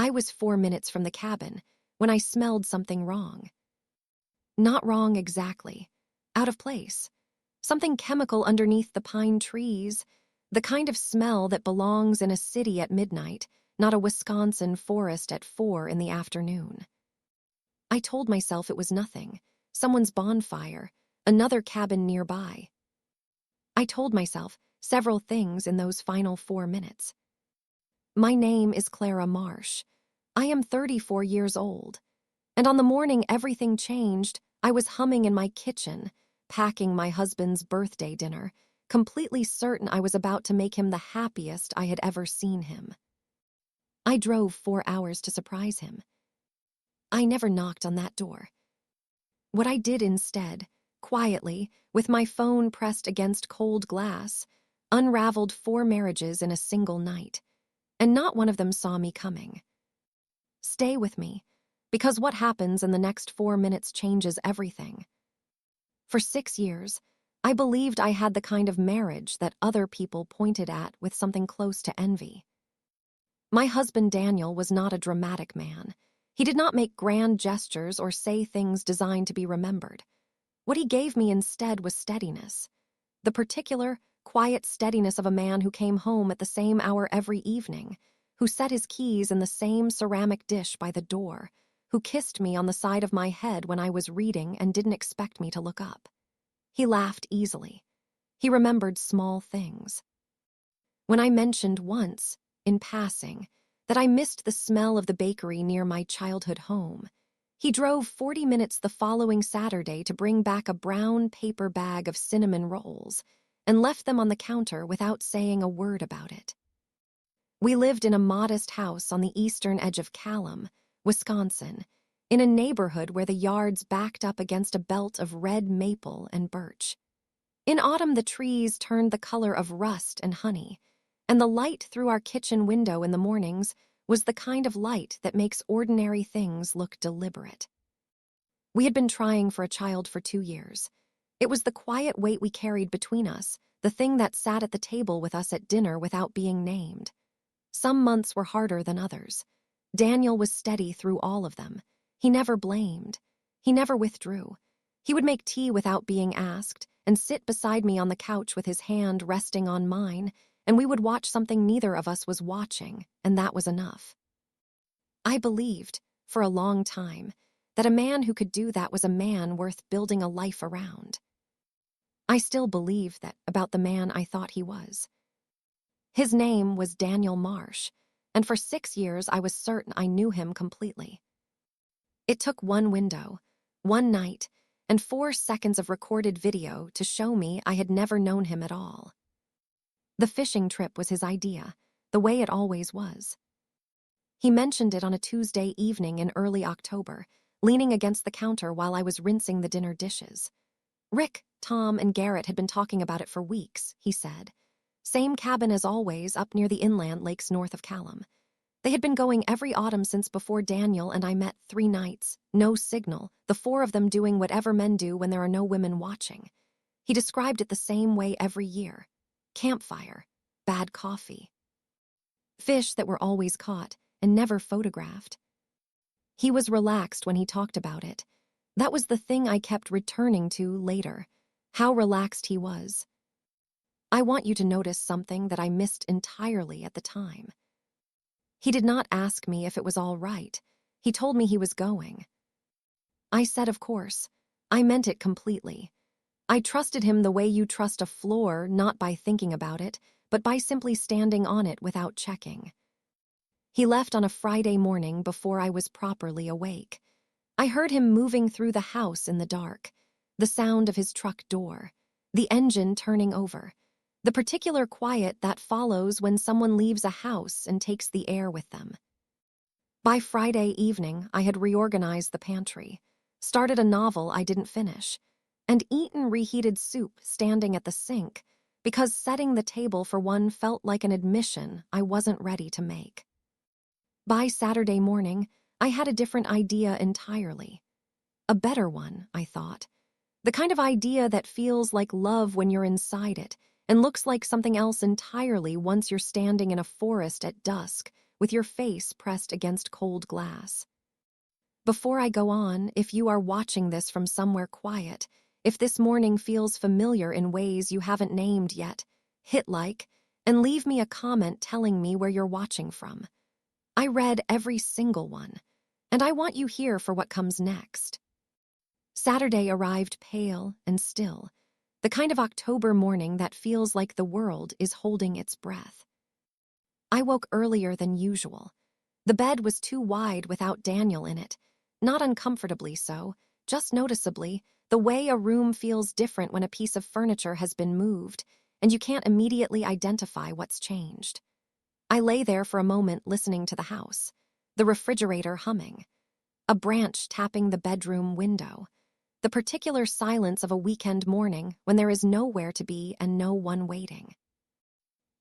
I was 4 minutes from the cabin when I smelled something wrong. Not wrong exactly. Out of place. Something chemical underneath the pine trees, the kind of smell that belongs in a city at midnight, not a Wisconsin forest at 4 in the afternoon. I told myself it was nothing, someone's bonfire, another cabin nearby. I told myself several things in those final 4 minutes. My name is Clara Marsh. I am 34 years old. And on the morning everything changed, I was humming in my kitchen, packing my husband's birthday dinner, completely certain I was about to make him the happiest I had ever seen him. I drove 4 hours to surprise him. I never knocked on that door. What I did instead, quietly, with my phone pressed against cold glass, unraveled 4 marriages in a single night, and not one of them saw me coming. Stay with me, because what happens in the next 4 minutes changes everything. For 6 years, I believed I had the kind of marriage that other people pointed at with something close to envy. My husband Daniel was not a dramatic man. He did not make grand gestures or say things designed to be remembered. What he gave me instead was steadiness. The particular, quiet steadiness of a man who came home at the same hour every evening, who set his keys in the same ceramic dish by the door, who kissed me on the side of my head when I was reading and didn't expect me to look up. He laughed easily. He remembered small things. When I mentioned once, in passing, that I missed the smell of the bakery near my childhood home, he drove 40 minutes the following Saturday to bring back a brown paper bag of cinnamon rolls and left them on the counter without saying a word about it. We lived in a modest house on the eastern edge of Callum, Wisconsin, in a neighborhood where the yards backed up against a belt of red maple and birch. In autumn, the trees turned the color of rust and honey, and the light through our kitchen window in the mornings was the kind of light that makes ordinary things look deliberate. We had been trying for a child for 2 years. It was the quiet weight we carried between us, the thing that sat at the table with us at dinner without being named. Some months were harder than others. Daniel was steady through all of them. He never blamed. He never withdrew. He would make tea without being asked and sit beside me on the couch with his hand resting on mine, and we would watch something neither of us was watching, and that was enough. I believed, for a long time, that a man who could do that was a man worth building a life around. I still believe that about the man I thought he was. His name was Daniel Marsh, and for 6 years I was certain I knew him completely. It took one window, one night, and 4 seconds of recorded video to show me I had never known him at all. The fishing trip was his idea, the way it always was. He mentioned it on a Tuesday evening in early October, leaning against the counter while I was rinsing the dinner dishes. Rick, Tom, and Garrett had been talking about it for weeks, he said. Same cabin as always, up near the inland lakes north of Callum. They had been going every autumn since before Daniel and I met 3 nights, no signal, the 4 of them doing whatever men do when there are no women watching. He described it the same way every year. Campfire, bad coffee. Fish that were always caught and never photographed. He was relaxed when he talked about it. That was the thing I kept returning to later, how relaxed he was. I want you to notice something that I missed entirely at the time. He did not ask me if it was all right. He told me he was going. I said, of course. I meant it completely. I trusted him the way you trust a floor, not by thinking about it, but by simply standing on it without checking. He left on a Friday morning before I was properly awake. I heard him moving through the house in the dark, the sound of his truck door, the engine turning over, the particular quiet that follows when someone leaves a house and takes the air with them. By Friday evening, I had reorganized the pantry, started a novel I didn't finish, and eaten reheated soup standing at the sink because setting the table for one felt like an admission I wasn't ready to make. By Saturday morning, I had a different idea entirely. A better one, I thought. The kind of idea that feels like love when you're inside it and looks like something else entirely once you're standing in a forest at dusk with your face pressed against cold glass. Before I go on, if you are watching this from somewhere quiet, if this morning feels familiar in ways you haven't named yet, hit like and leave me a comment telling me where you're watching from. I read every single one, and I want you here for what comes next. Saturday arrived pale and still, the kind of October morning that feels like the world is holding its breath. I woke earlier than usual. The bed was too wide without Daniel in it, not uncomfortably so, just noticeably, the way a room feels different when a piece of furniture has been moved, and you can't immediately identify what's changed. I lay there for a moment listening to the house, the refrigerator humming, a branch tapping the bedroom window, the particular silence of a weekend morning when there is nowhere to be and no one waiting.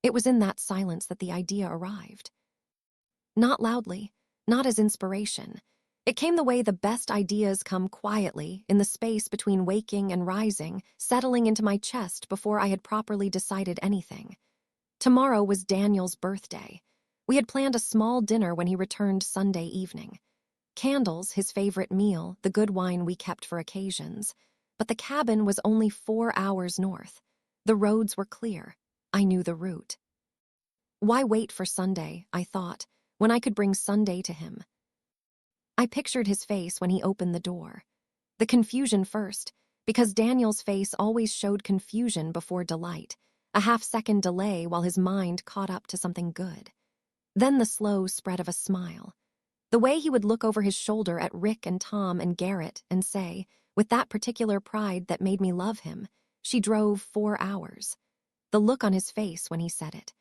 It was in that silence that the idea arrived. Not loudly, not as inspiration. It came the way the best ideas come quietly, in the space between waking and rising, settling into my chest before I had properly decided anything. Tomorrow was Daniel's birthday. We had planned a small dinner when he returned Sunday evening. Candles, his favorite meal, the good wine we kept for occasions. But the cabin was only 4 hours north. The roads were clear. I knew the route. Why wait for Sunday, I thought, when I could bring Sunday to him? I pictured his face when he opened the door. The confusion first, because Daniel's face always showed confusion before delight, a half-second delay while his mind caught up to something good. Then the slow spread of a smile. The way he would look over his shoulder at Rick and Tom and Garrett and say, with that particular pride that made me love him, she drove 4 hours. The look on his face when he said it,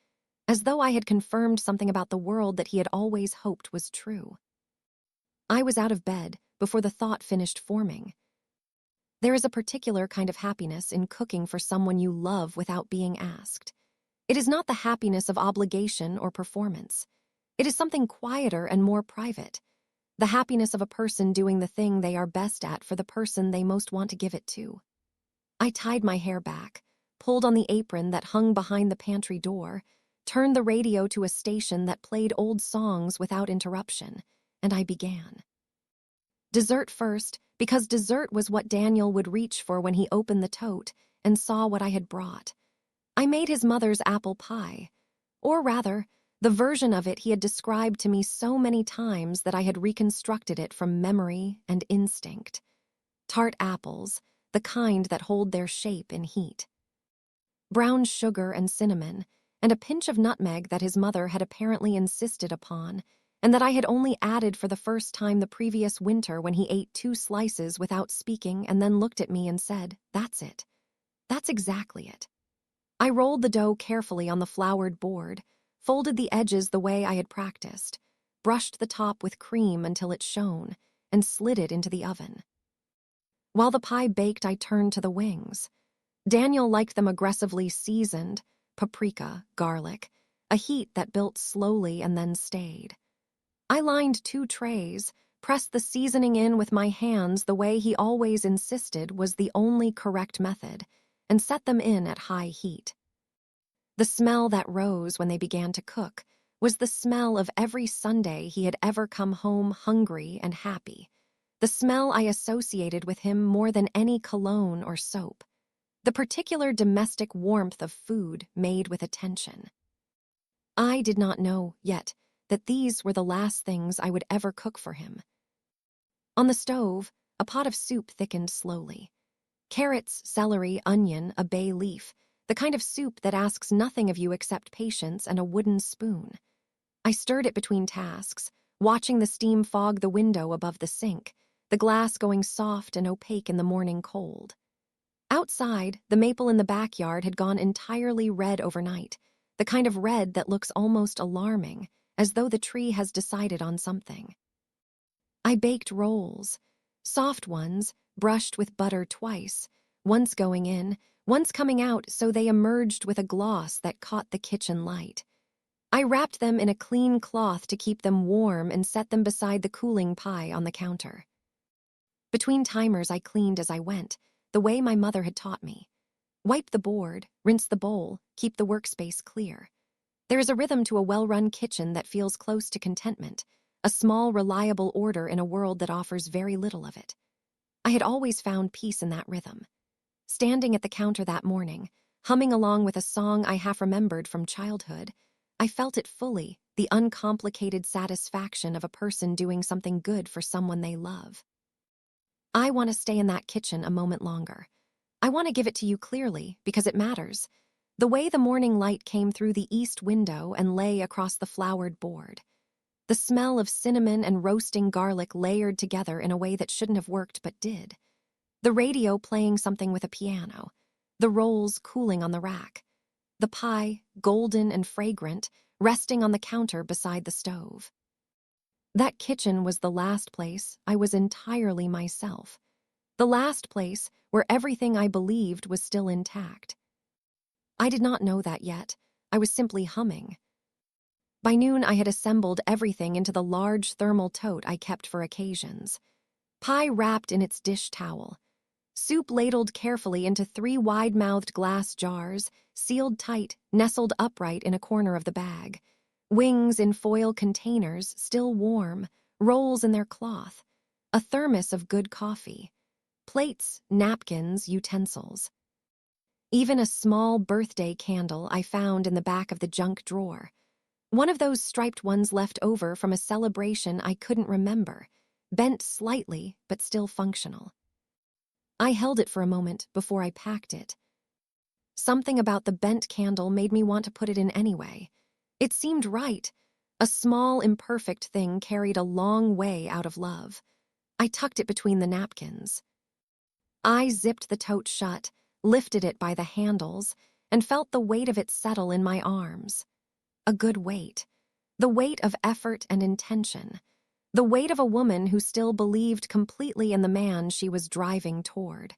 as though I had confirmed something about the world that he had always hoped was true. I was out of bed before the thought finished forming. There is a particular kind of happiness in cooking for someone you love without being asked. It is not the happiness of obligation or performance. It is something quieter and more private. The happiness of a person doing the thing they are best at for the person they most want to give it to. I tied my hair back, pulled on the apron that hung behind the pantry door, turned the radio to a station that played old songs without interruption, and I began. Dessert first, because dessert was what Daniel would reach for when he opened the tote and saw what I had brought. I made his mother's apple pie, or rather, the version of it he had described to me so many times that I had reconstructed it from memory and instinct. Tart apples, the kind that hold their shape in heat. Brown sugar and cinnamon, and a pinch of nutmeg that his mother had apparently insisted upon, and that I had only added for the first time the previous winter when he ate 2 slices without speaking and then looked at me and said, "That's it. That's exactly it." I rolled the dough carefully on the floured board, folded the edges the way I had practiced, brushed the top with cream until it shone, and slid it into the oven. While the pie baked, I turned to the wings. Daniel liked them aggressively seasoned, paprika, garlic, a heat that built slowly and then stayed. I lined 2 trays, pressed the seasoning in with my hands the way he always insisted was the only correct method, and set them in at high heat. The smell that rose when they began to cook was the smell of every Sunday he had ever come home hungry and happy, the smell I associated with him more than any cologne or soap, the particular domestic warmth of food made with attention. I did not know, yet, that these were the last things I would ever cook for him. On the stove, a pot of soup thickened slowly. Carrots, celery, onion, a bay leaf, the kind of soup that asks nothing of you except patience and a wooden spoon. I stirred it between tasks, watching the steam fog the window above the sink, the glass going soft and opaque in the morning cold. Outside, the maple in the backyard had gone entirely red overnight, the kind of red that looks almost alarming, as though the tree has decided on something. I baked rolls, soft ones, brushed with butter twice, once going in, once coming out so they emerged with a gloss that caught the kitchen light. I wrapped them in a clean cloth to keep them warm and set them beside the cooling pie on the counter. Between timers I cleaned as I went, the way my mother had taught me. Wipe the board, rinse the bowl, keep the workspace clear. There is a rhythm to a well-run kitchen that feels close to contentment, a small, reliable order in a world that offers very little of it. I had always found peace in that rhythm. Standing at the counter that morning, humming along with a song I half remembered from childhood, I felt it fully, the uncomplicated satisfaction of a person doing something good for someone they love. I want to stay in that kitchen a moment longer. I want to give it to you clearly, because it matters. The way the morning light came through the east window and lay across the floured board. The smell of cinnamon and roasting garlic layered together in a way that shouldn't have worked but did. The radio playing something with a piano. The rolls cooling on the rack. The pie, golden and fragrant, resting on the counter beside the stove. That kitchen was the last place I was entirely myself. The last place where everything I believed was still intact. I did not know that yet. I was simply humming. By noon, I had assembled everything into the large thermal tote I kept for occasions. Pie wrapped in its dish towel. Soup ladled carefully into 3 wide-mouthed glass jars, sealed tight, nestled upright in a corner of the bag. Wings in foil containers, still warm, rolls in their cloth. A thermos of good coffee. Plates, napkins, utensils. Even a small birthday candle I found in the back of the junk drawer. One of those striped ones left over from a celebration I couldn't remember, bent slightly but still functional. I held it for a moment before I packed it. Something about the bent candle made me want to put it in anyway. It seemed right. A small, imperfect thing carried a long way out of love. I tucked it between the napkins. I zipped the tote shut, lifted it by the handles, and felt the weight of it settle in my arms. A good weight. The weight of effort and intention. The weight of a woman who still believed completely in the man she was driving toward.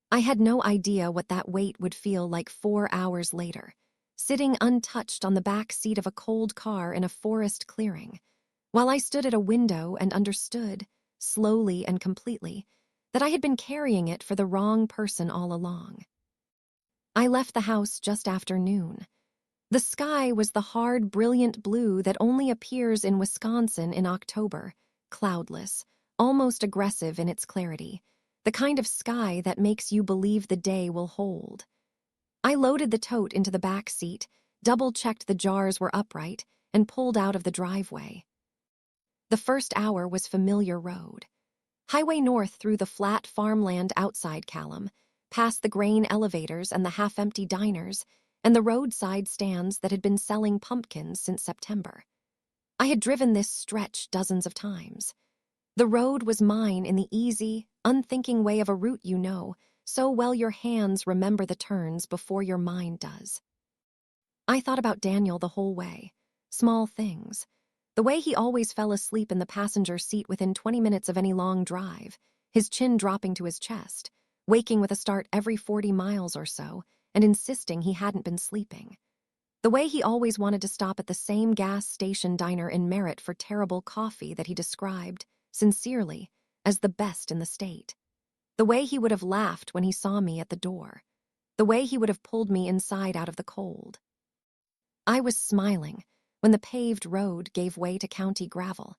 I had no idea what that weight would feel like 4 hours later, sitting untouched on the back seat of a cold car in a forest clearing, while I stood at a window and understood, slowly and completely, that I had been carrying it for the wrong person all along. I left the house just after noon. The sky was the hard, brilliant blue that only appears in Wisconsin in October, cloudless, almost aggressive in its clarity, the kind of sky that makes you believe the day will hold. I loaded the tote into the back seat, double-checked the jars were upright, and pulled out of the driveway. The first hour was familiar road. Highway north through the flat farmland outside Callum, past the grain elevators and the half-empty diners, and the roadside stands that had been selling pumpkins since September. I had driven this stretch dozens of times. The road was mine in the easy, unthinking way of a route you know, so well your hands remember the turns before your mind does. I thought about Daniel the whole way. Small things. The way he always fell asleep in the passenger seat within 20 minutes of any long drive, his chin dropping to his chest, waking with a start every 40 miles or so, and insisting he hadn't been sleeping. The way he always wanted to stop at the same gas station diner in Merritt for terrible coffee that he described, sincerely, as the best in the state. The way he would have laughed when he saw me at the door. The way he would have pulled me inside out of the cold. I was smiling when the paved road gave way to county gravel.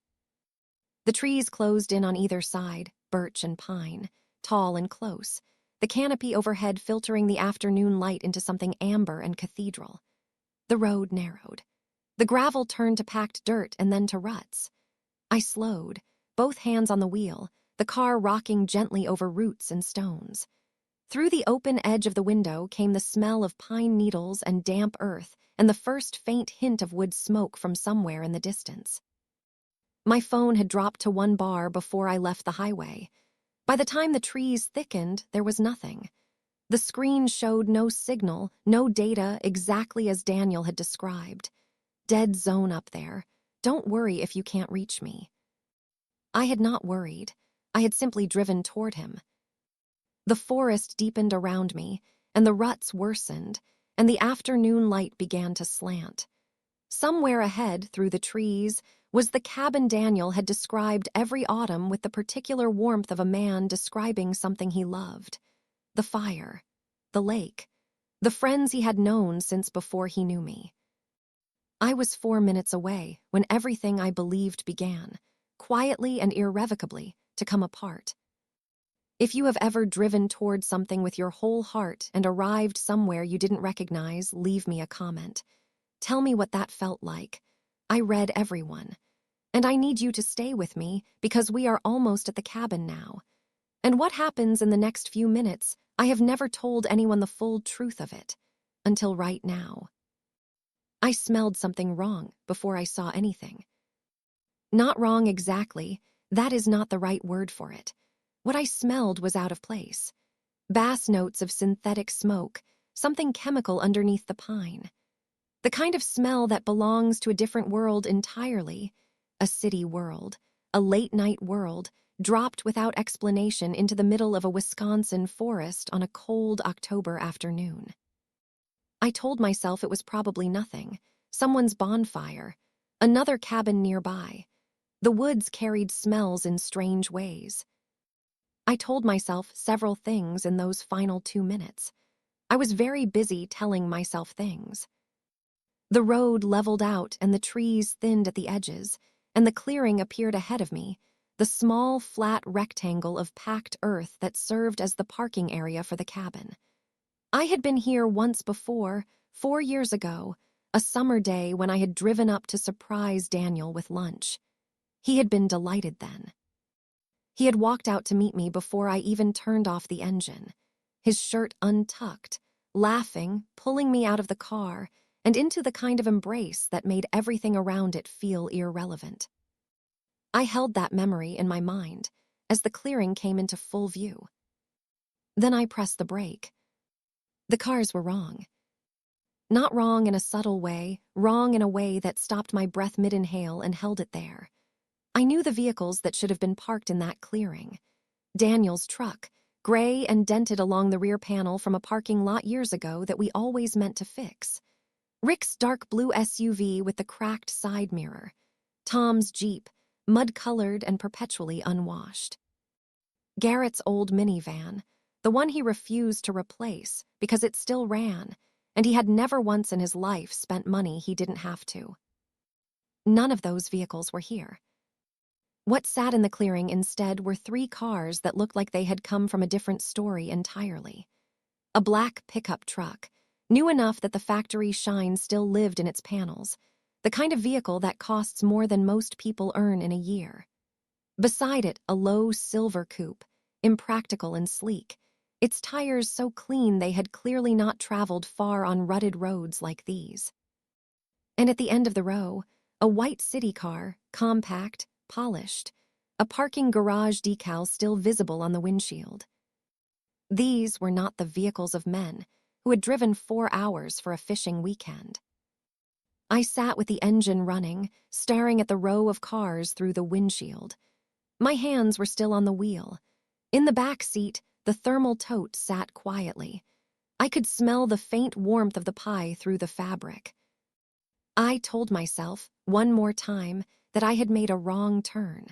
The trees closed in on either side, birch and pine, tall and close, the canopy overhead filtering the afternoon light into something amber and cathedral. The road narrowed. The gravel turned to packed dirt and then to ruts. I slowed, both hands on the wheel, the car rocking gently over roots and stones. Through the open edge of the window came the smell of pine needles and damp earth and the first faint hint of wood smoke from somewhere in the distance. My phone had dropped to 1 bar before I left the highway. By the time the trees thickened, there was nothing. The screen showed no signal, no data, exactly as Daniel had described. Dead zone up there. Don't worry if you can't reach me. I had not worried. I had simply driven toward him. The forest deepened around me, and the ruts worsened, and the afternoon light began to slant. Somewhere ahead, through the trees, was the cabin Daniel had described every autumn with the particular warmth of a man describing something he loved. The fire, the lake, the friends he had known since before he knew me. I was 4 minutes away when everything I believed began, quietly and irrevocably, to come apart. If you have ever driven toward something with your whole heart and arrived somewhere you didn't recognize, leave me a comment. Tell me what that felt like. I read everyone. And I need you to stay with me because we are almost at the cabin now. And what happens in the next few minutes, I have never told anyone the full truth of it. Until right now. I smelled something wrong before I saw anything. Not wrong exactly, that is not the right word for it. What I smelled was out of place. Bass notes of synthetic smoke, something chemical underneath the pine. The kind of smell that belongs to a different world entirely. A city world, a late-night world, dropped without explanation into the middle of a Wisconsin forest on a cold October afternoon. I told myself it was probably nothing, someone's bonfire, another cabin nearby. The woods carried smells in strange ways. I told myself several things in those final 2 minutes. I was very busy telling myself things. The road leveled out and the trees thinned at the edges, and the clearing appeared ahead of me, the small, flat rectangle of packed earth that served as the parking area for the cabin. I had been here once before, 4 years ago, a summer day when I had driven up to surprise Daniel with lunch. He had been delighted then. He had walked out to meet me before I even turned off the engine, his shirt untucked, laughing, pulling me out of the car, and into the kind of embrace that made everything around it feel irrelevant. I held that memory in my mind as the clearing came into full view. Then I pressed the brake. The cars were wrong. Not wrong in a subtle way, wrong in a way that stopped my breath mid-inhale and held it there. I knew the vehicles that should have been parked in that clearing. Daniel's truck, gray and dented along the rear panel from a parking lot years ago that we always meant to fix. Rick's dark blue SUV with the cracked side mirror. Tom's Jeep, mud-colored and perpetually unwashed. Garrett's old minivan, the one he refused to replace because it still ran, and he had never once in his life spent money he didn't have to. None of those vehicles were here. What sat in the clearing instead were 3 cars that looked like they had come from a different story entirely. A black pickup truck, new enough that the factory shine still lived in its panels, the kind of vehicle that costs more than most people earn in a year. Beside it, a low silver coupe, impractical and sleek, its tires so clean they had clearly not traveled far on rutted roads like these. And at the end of the row, a white city car, compact, polished, a parking garage decal still visible on the windshield. These were not the vehicles of men who had driven 4 hours for a fishing weekend. I sat with the engine running, staring at the row of cars through the windshield. My hands were still on the wheel. In the back seat, the thermal tote sat quietly. I could smell the faint warmth of the pie through the fabric. I told myself, one more time, that I had made a wrong turn.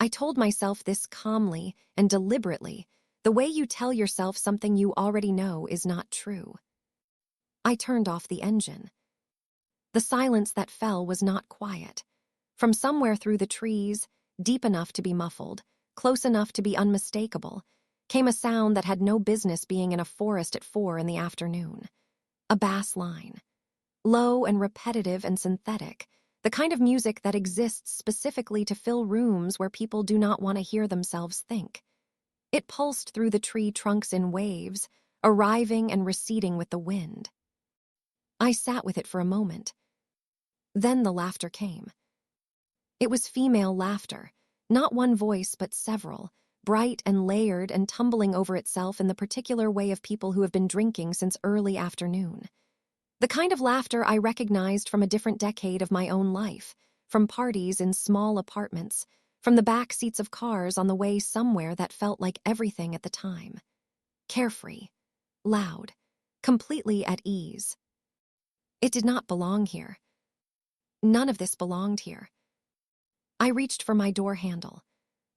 I told myself this calmly and deliberately, the way you tell yourself something you already know is not true. I turned off the engine. The silence that fell was not quiet. From somewhere through the trees, deep enough to be muffled, close enough to be unmistakable, came a sound that had no business being in a forest at 4 in the afternoon. A bass line. Low and repetitive and synthetic, the kind of music that exists specifically to fill rooms where people do not want to hear themselves think. It pulsed through the tree trunks in waves, arriving and receding with the wind. I sat with it for a moment. Then the laughter came. It was female laughter, not one voice but several, bright and layered and tumbling over itself in the particular way of people who have been drinking since early afternoon. The kind of laughter I recognized from a different decade of my own life, from parties in small apartments, from the back seats of cars on the way somewhere that felt like everything at the time. Carefree, loud, completely at ease. It did not belong here. None of this belonged here. I reached for my door handle.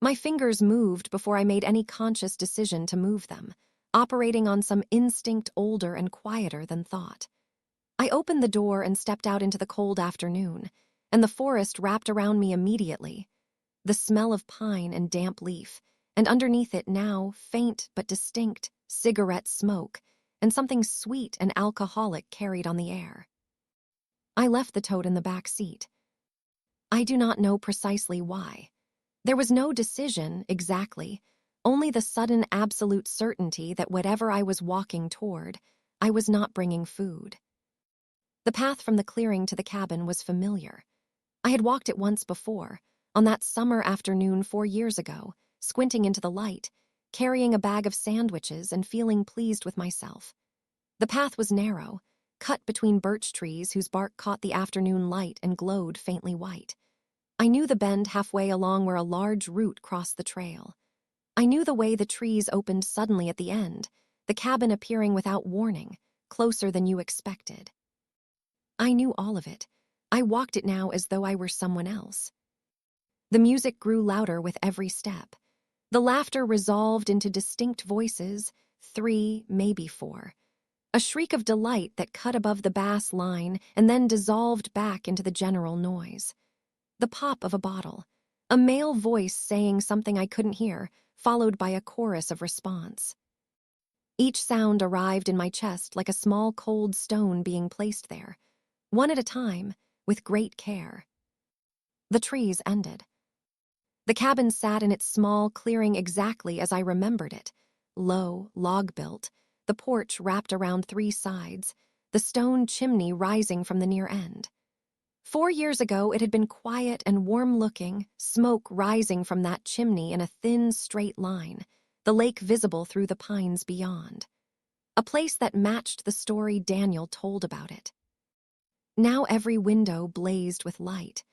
My fingers moved before I made any conscious decision to move them, operating on some instinct older and quieter than thought. I opened the door and stepped out into the cold afternoon, and the forest wrapped around me immediately. The smell of pine and damp leaf, and underneath it now, faint but distinct, cigarette smoke, and something sweet and alcoholic carried on the air. I left the tote in the back seat. I do not know precisely why. There was no decision, exactly, only the sudden absolute certainty that whatever I was walking toward, I was not bringing food. The path from the clearing to the cabin was familiar. I had walked it once before, on that summer afternoon 4 years ago, squinting into the light, carrying a bag of sandwiches and feeling pleased with myself. The path was narrow, cut between birch trees whose bark caught the afternoon light and glowed faintly white. I knew the bend halfway along where a large root crossed the trail. I knew the way the trees opened suddenly at the end, the cabin appearing without warning, closer than you expected. I knew all of it. I walked it now as though I were someone else. The music grew louder with every step. The laughter resolved into distinct voices, 3, maybe 4. A shriek of delight that cut above the bass line and then dissolved back into the general noise. The pop of a bottle, a male voice saying something I couldn't hear, followed by a chorus of response. Each sound arrived in my chest like a small cold stone being placed there, one at a time, with great care. The trees ended. The cabin sat in its small clearing exactly as I remembered it, low, log-built, the porch wrapped around 3 sides, the stone chimney rising from the near end. 4 years ago, it had been quiet and warm-looking, smoke rising from that chimney in a thin, straight line, the lake visible through the pines beyond. A place that matched the story Daniel told about it. Now every window blazed with light.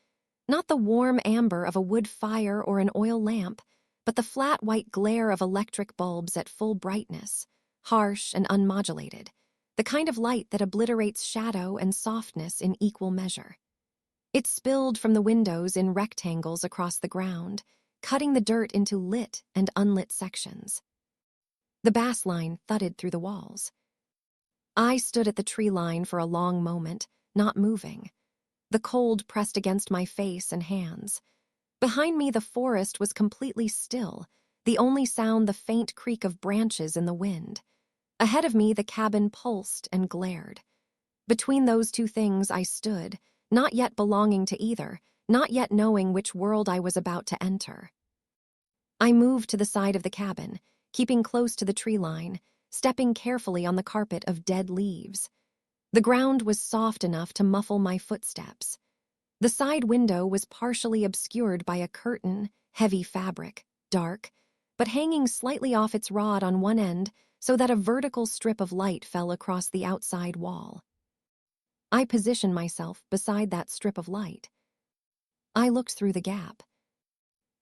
Not the warm amber of a wood fire or an oil lamp, but the flat white glare of electric bulbs at full brightness, harsh and unmodulated, the kind of light that obliterates shadow and softness in equal measure. It spilled from the windows in rectangles across the ground, cutting the dirt into lit and unlit sections. The bass line thudded through the walls. I stood at the tree line for a long moment, not moving. The cold pressed against my face and hands. Behind me, the forest was completely still, the only sound the faint creak of branches in the wind. Ahead of me, the cabin pulsed and glared. Between those two things I stood, not yet belonging to either, not yet knowing which world I was about to enter. I moved to the side of the cabin, keeping close to the tree line, stepping carefully on the carpet of dead leaves. The ground was soft enough to muffle my footsteps. The side window was partially obscured by a curtain, heavy fabric, dark, but hanging slightly off its rod on one end so that a vertical strip of light fell across the outside wall. I positioned myself beside that strip of light. I looked through the gap.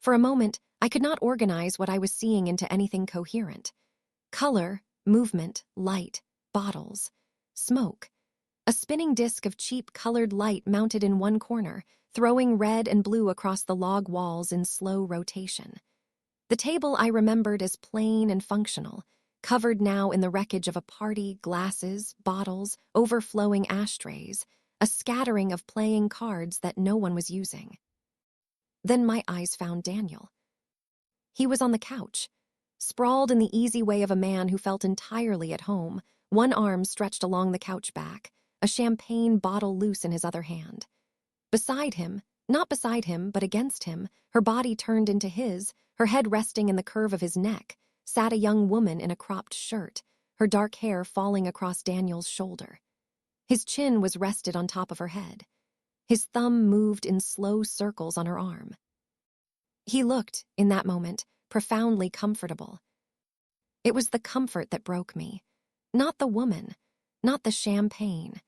For a moment, I could not organize what I was seeing into anything coherent. Color, movement, light, bottles, smoke. A spinning disk of cheap colored light mounted in one corner, throwing red and blue across the log walls in slow rotation. The table I remembered as plain and functional, covered now in the wreckage of a party, glasses, bottles, overflowing ashtrays, a scattering of playing cards that no one was using. Then my eyes found Daniel. He was on the couch, sprawled in the easy way of a man who felt entirely at home, one arm stretched along the couch back, a champagne bottle loose in his other hand. Beside him, not beside him, but against him, her body turned into his, her head resting in the curve of his neck, sat a young woman in a cropped shirt, her dark hair falling across Daniel's shoulder. His chin was rested on top of her head. His thumb moved in slow circles on her arm. He looked, in that moment, profoundly comfortable. It was the comfort that broke me, not the woman, not the champagne.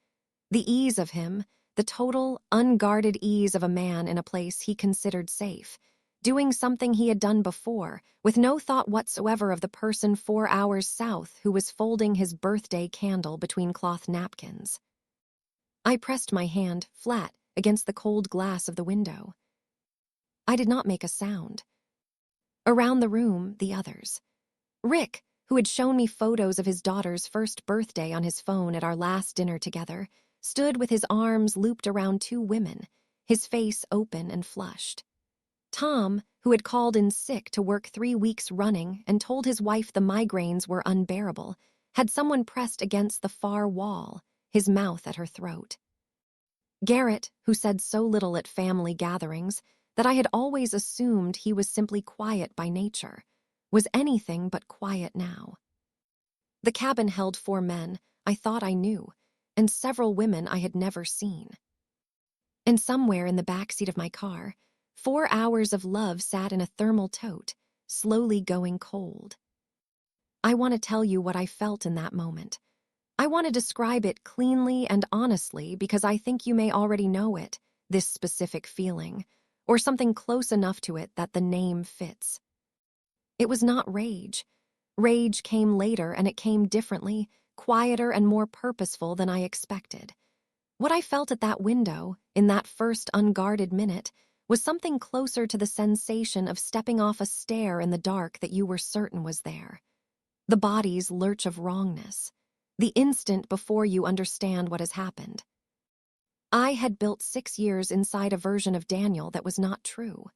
The ease of him, the total, unguarded ease of a man in a place he considered safe, doing something he had done before, with no thought whatsoever of the person 4 hours south who was folding his birthday candle between cloth napkins. I pressed my hand, flat, against the cold glass of the window. I did not make a sound. Around the room, the others. Rick, who had shown me photos of his daughter's first birthday on his phone at our last dinner together, stood with his arms looped around two women, his face open and flushed. Tom, who had called in sick to work 3 weeks running and told his wife the migraines were unbearable, had someone pressed against the far wall, his mouth at her throat. Garrett, who said so little at family gatherings that I had always assumed he was simply quiet by nature, was anything but quiet now. The cabin held 4 men I thought I knew, and several women I had never seen. And somewhere in the back seat of my car, 4 hours of love sat in a thermal tote, slowly going cold. I want to tell you what I felt in that moment. I want to describe it cleanly and honestly because I think you may already know it, this specific feeling, or something close enough to it that the name fits. It was not rage. Rage came later, and it came differently, quieter and more purposeful than I expected. What I felt at that window, in that first unguarded minute, was something closer to the sensation of stepping off a stair in the dark that you were certain was there. The body's lurch of wrongness. The instant before you understand what has happened. I had built 6 years inside a version of Daniel that was not true.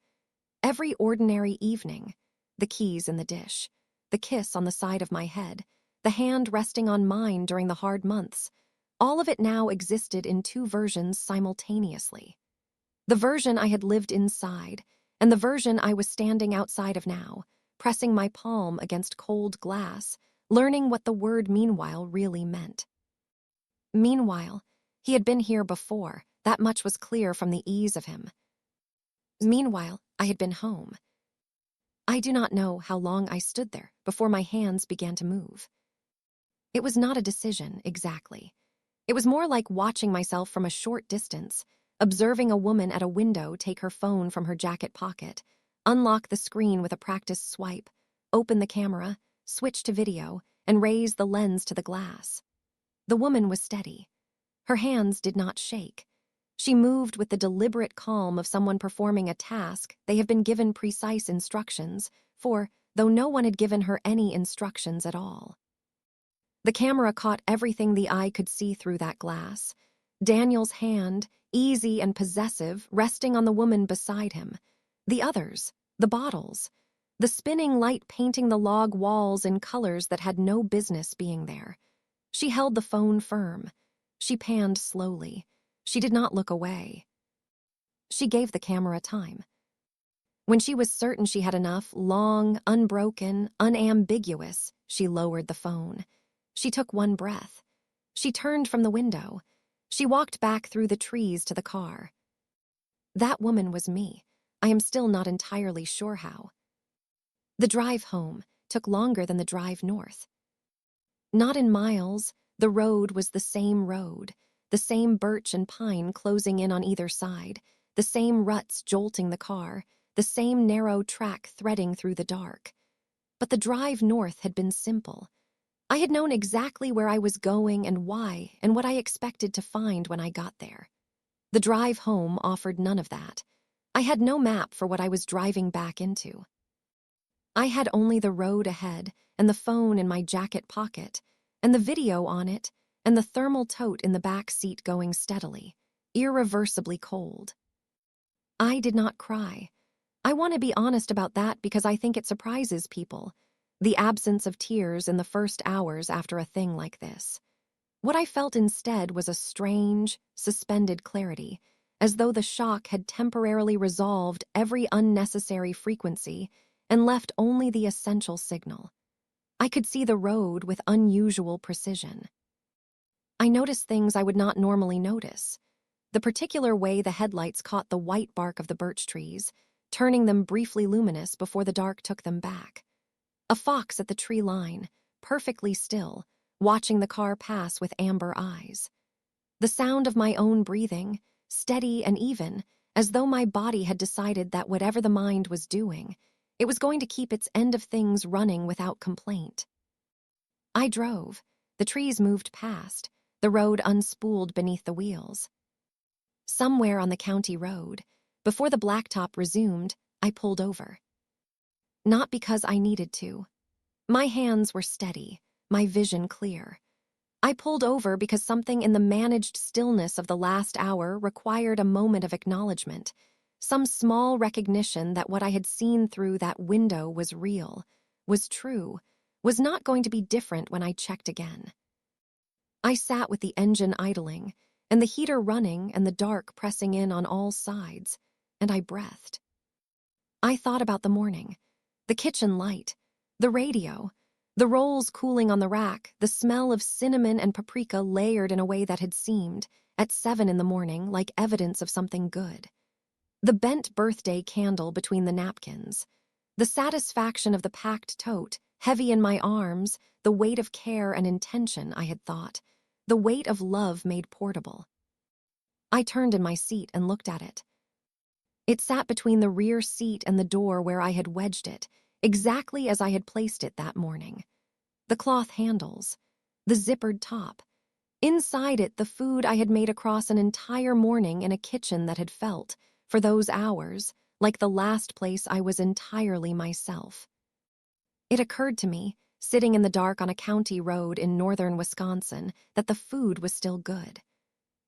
Every ordinary evening, the keys in the dish, the kiss on the side of my head, the hand resting on mine during the hard months, all of it now existed in 2 versions simultaneously. The version I had lived inside, and the version I was standing outside of now, pressing my palm against cold glass, learning what the word meanwhile really meant. Meanwhile, he had been here before, that much was clear from the ease of him. Meanwhile, I had been home. I do not know how long I stood there before my hands began to move. It was not a decision, exactly. It was more like watching myself from a short distance, observing a woman at a window take her phone from her jacket pocket, unlock the screen with a practiced swipe, open the camera, switch to video, and raise the lens to the glass. The woman was steady. Her hands did not shake. She moved with the deliberate calm of someone performing a task they have been given precise instructions for, though no one had given her any instructions at all. The camera caught everything the eye could see through that glass. Daniel's hand, easy and possessive, resting on the woman beside him. The others, the bottles. The spinning light painting the log walls in colors that had no business being there. She held the phone firm. She panned slowly. She did not look away. She gave the camera time. When she was certain she had enough, long, unbroken, unambiguous, she lowered the phone. She took one breath. She turned from the window. She walked back through the trees to the car. That woman was me. I am still not entirely sure how. The drive home took longer than the drive north. Not in miles, the road was the same birch and pine closing in on either side, the same ruts jolting the car, the same narrow track threading through the dark. But the drive north had been simple. I had known exactly where I was going and why and what I expected to find when I got there. The drive home offered none of that. I had no map for what I was driving back into. I had only the road ahead and the phone in my jacket pocket and the video on it and the thermal tote in the back seat going steadily, irreversibly cold. I did not cry. I want to be honest about that because I think it surprises people. The absence of tears in the first hours after a thing like this. What I felt instead was a strange, suspended clarity, as though the shock had temporarily resolved every unnecessary frequency and left only the essential signal. I could see the road with unusual precision. I noticed things I would not normally notice. The particular way the headlights caught the white bark of the birch trees, turning them briefly luminous before the dark took them back. A fox at the tree line, perfectly still, watching the car pass with amber eyes. The sound of my own breathing, steady and even, as though my body had decided that whatever the mind was doing, it was going to keep its end of things running without complaint. I drove. The trees moved past, the road unspooled beneath the wheels. Somewhere on the county road, before the blacktop resumed, I pulled over. Not because I needed to. My hands were steady, my vision clear. I pulled over because something in the managed stillness of the last hour required a moment of acknowledgement, some small recognition that what I had seen through that window was real, was true, was not going to be different when I checked again. I sat with the engine idling, and the heater running and the dark pressing in on all sides, and I breathed. I thought about the morning, the kitchen light, the radio, the rolls cooling on the rack, the smell of cinnamon and paprika layered in a way that had seemed, at 7 in the morning, like evidence of something good. The bent birthday candle between the napkins, the satisfaction of the packed tote, heavy in my arms, the weight of care and intention, I had thought, the weight of love made portable. I turned in my seat and looked at it. It sat between the rear seat and the door where I had wedged it, exactly as I had placed it that morning. The cloth handles, the zippered top. Inside it, the food I had made across an entire morning in a kitchen that had felt, for those hours, like the last place I was entirely myself. It occurred to me, sitting in the dark on a county road in northern Wisconsin, that the food was still good.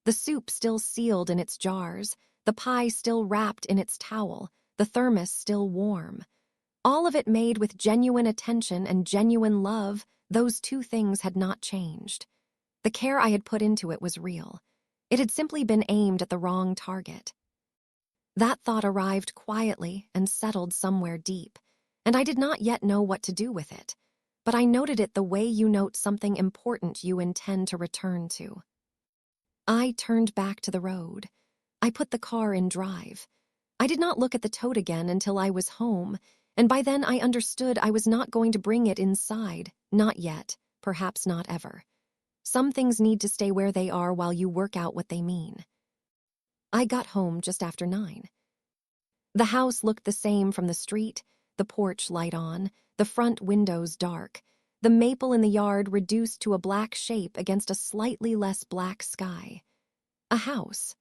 The soup still sealed in its jars, the pie still wrapped in its towel, the thermos still warm. All of it made with genuine attention and genuine love. Those two things had not changed. The care I had put into it was real. It had simply been aimed at the wrong target. That thought arrived quietly and settled somewhere deep, and I did not yet know what to do with it, but I noted it the way you note something important you intend to return to. I turned back to the road. I put the car in drive. I did not look at the tote again until I was home, and by then I understood I was not going to bring it inside, not yet, perhaps not ever. Some things need to stay where they are while you work out what they mean. I got home just after 9. The house looked the same from the street, the porch light on, the front windows dark, the maple in the yard reduced to a black shape against a slightly less black sky. A house.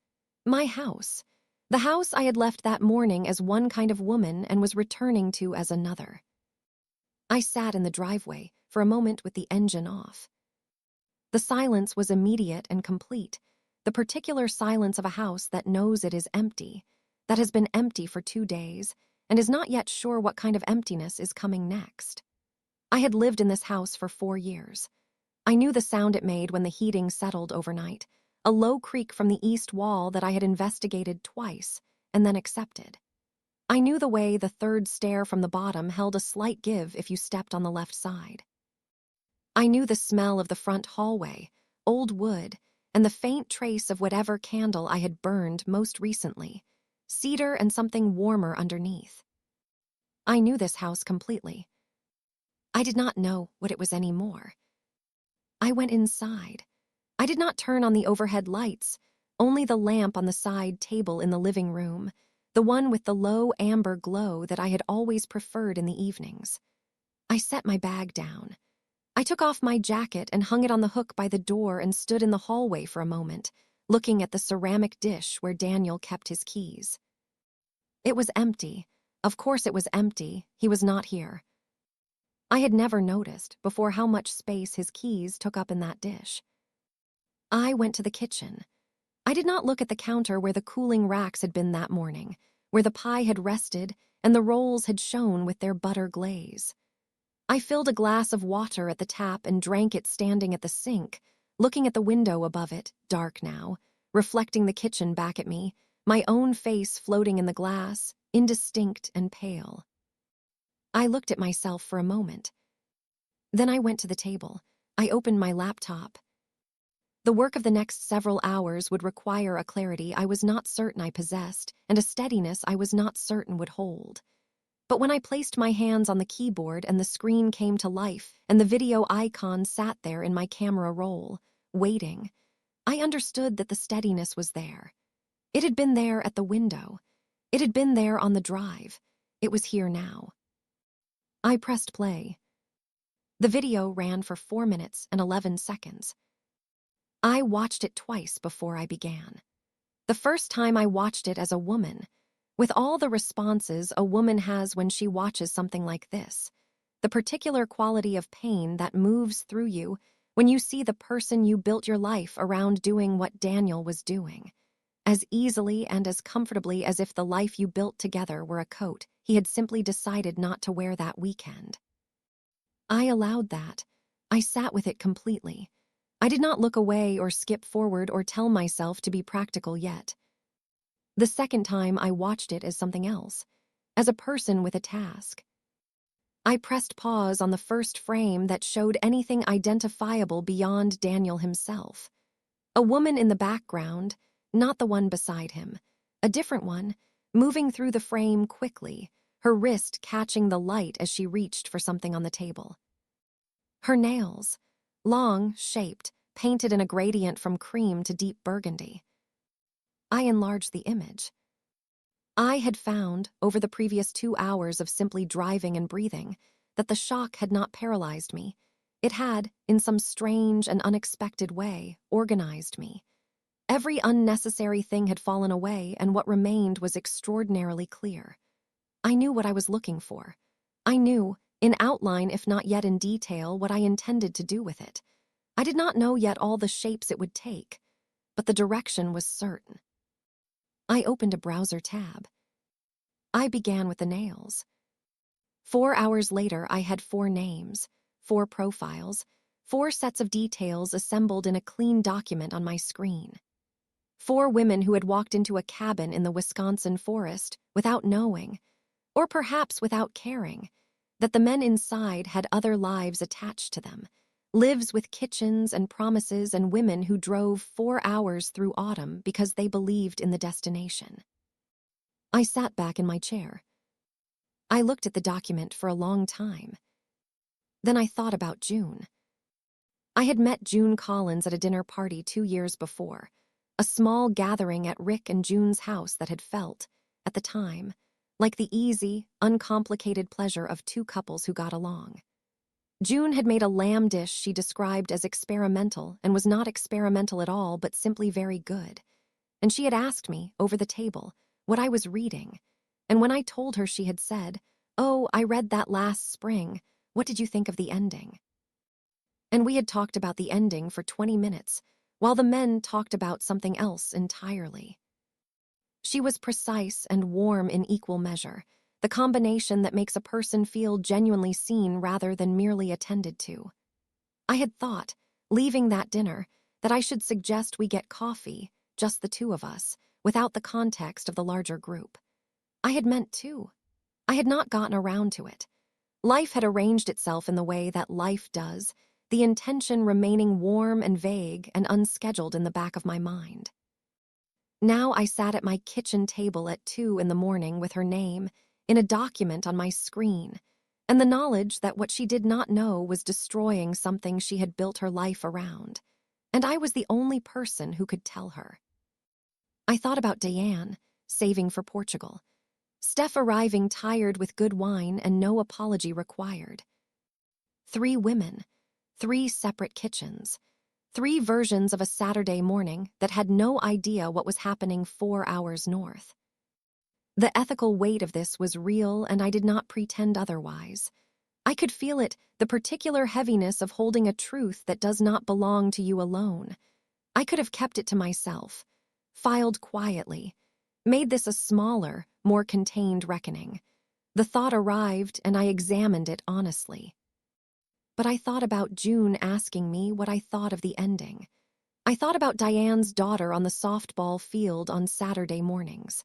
My house. The house I had left that morning as one kind of woman and was returning to as another. I sat in the driveway for a moment with the engine off. The silence was immediate and complete, the particular silence of a house that knows it is empty, that has been empty for 2 days, and is not yet sure what kind of emptiness is coming next. I had lived in this house for 4 years. I knew the sound it made when the heating settled overnight, a low creak from the east wall that I had investigated twice and then accepted. I knew the way the third stair from the bottom held a slight give if you stepped on the left side. I knew the smell of the front hallway, old wood, and the faint trace of whatever candle I had burned most recently, cedar and something warmer underneath. I knew this house completely. I did not know what it was anymore. I went inside. I did not turn on the overhead lights, only the lamp on the side table in the living room, the one with the low amber glow that I had always preferred in the evenings. I set my bag down. I took off my jacket and hung it on the hook by the door and stood in the hallway for a moment, looking at the ceramic dish where Daniel kept his keys. It was empty. Of course it was empty. He was not here. I had never noticed before how much space his keys took up in that dish. I went to the kitchen. I did not look at the counter where the cooling racks had been that morning, where the pie had rested and the rolls had shone with their butter glaze. I filled a glass of water at the tap and drank it standing at the sink, looking at the window above it, dark now, reflecting the kitchen back at me, my own face floating in the glass, indistinct and pale. I looked at myself for a moment. Then I went to the table. I opened my laptop. The work of the next several hours would require a clarity I was not certain I possessed and a steadiness I was not certain would hold. But when I placed my hands on the keyboard and the screen came to life and the video icon sat there in my camera roll, waiting, I understood that the steadiness was there. It had been there at the window. It had been there on the drive. It was here now. I pressed play. The video ran for 4 minutes and 11 seconds. I watched it twice before I began. The first time I watched it as a woman, with all the responses a woman has when she watches something like this, the particular quality of pain that moves through you when you see the person you built your life around doing what Daniel was doing, as easily and as comfortably as if the life you built together were a coat he had simply decided not to wear that weekend. I allowed that. I sat with it completely. I did not look away or skip forward or tell myself to be practical yet. The second time I watched it as something else, as a person with a task. I pressed pause on the first frame that showed anything identifiable beyond Daniel himself. A woman in the background, not the one beside him, a different one, moving through the frame quickly, her wrist catching the light as she reached for something on the table. Her nails, long, shaped, painted in a gradient from cream to deep burgundy. I enlarged the image. I had found, over the previous 2 hours of simply driving and breathing, that the shock had not paralyzed me. It had, in some strange and unexpected way, organized me. Every unnecessary thing had fallen away, and what remained was extraordinarily clear. I knew what I was looking for. I knew, in outline if not yet in detail, what I intended to do with it. I did not know yet all the shapes it would take, but the direction was certain. I opened a browser tab. I began with the nails. 4 hours later, I had 4 names, 4 profiles, 4 sets of details assembled in a clean document on my screen. 4 women who had walked into a cabin in the Wisconsin forest without knowing, or perhaps without caring, that the men inside had other lives attached to them, lives with kitchens and promises, and women who drove 4 hours through autumn because they believed in the destination. I sat back in my chair. I looked at the document for a long time. Then I thought about June. I had met June Collins at a dinner party 2 years before, a small gathering at Rick and June's house that had felt, at the time, like the easy, uncomplicated pleasure of 2 couples who got along. June had made a lamb dish she described as experimental and was not experimental at all but simply very good. And she had asked me, over the table, what I was reading. And when I told her, she had said, "Oh, I read that last spring. What did you think of the ending?" And we had talked about the ending for 20 minutes, while the men talked about something else entirely. She was precise and warm in equal measure, the combination that makes a person feel genuinely seen rather than merely attended to. I had thought, leaving that dinner, that I should suggest we get coffee, just the 2 of us, without the context of the larger group. I had meant to. I had not gotten around to it. Life had arranged itself in the way that life does, the intention remaining warm and vague and unscheduled in the back of my mind. Now I sat at my kitchen table at 2 in the morning with her name in a document on my screen, and the knowledge that what she did not know was destroying something she had built her life around, and I was the only person who could tell her. I thought about Diane, saving for Portugal. Steph arriving tired with good wine and no apology required. 3 women, 3 separate kitchens, 3 versions of a Saturday morning that had no idea what was happening 4 hours north. The ethical weight of this was real, and I did not pretend otherwise. I could feel it, the particular heaviness of holding a truth that does not belong to you alone. I could have kept it to myself, filed quietly, made this a smaller, more contained reckoning. The thought arrived, and I examined it honestly. But I thought about June asking me what I thought of the ending. I thought about Diane's daughter on the softball field on Saturday mornings.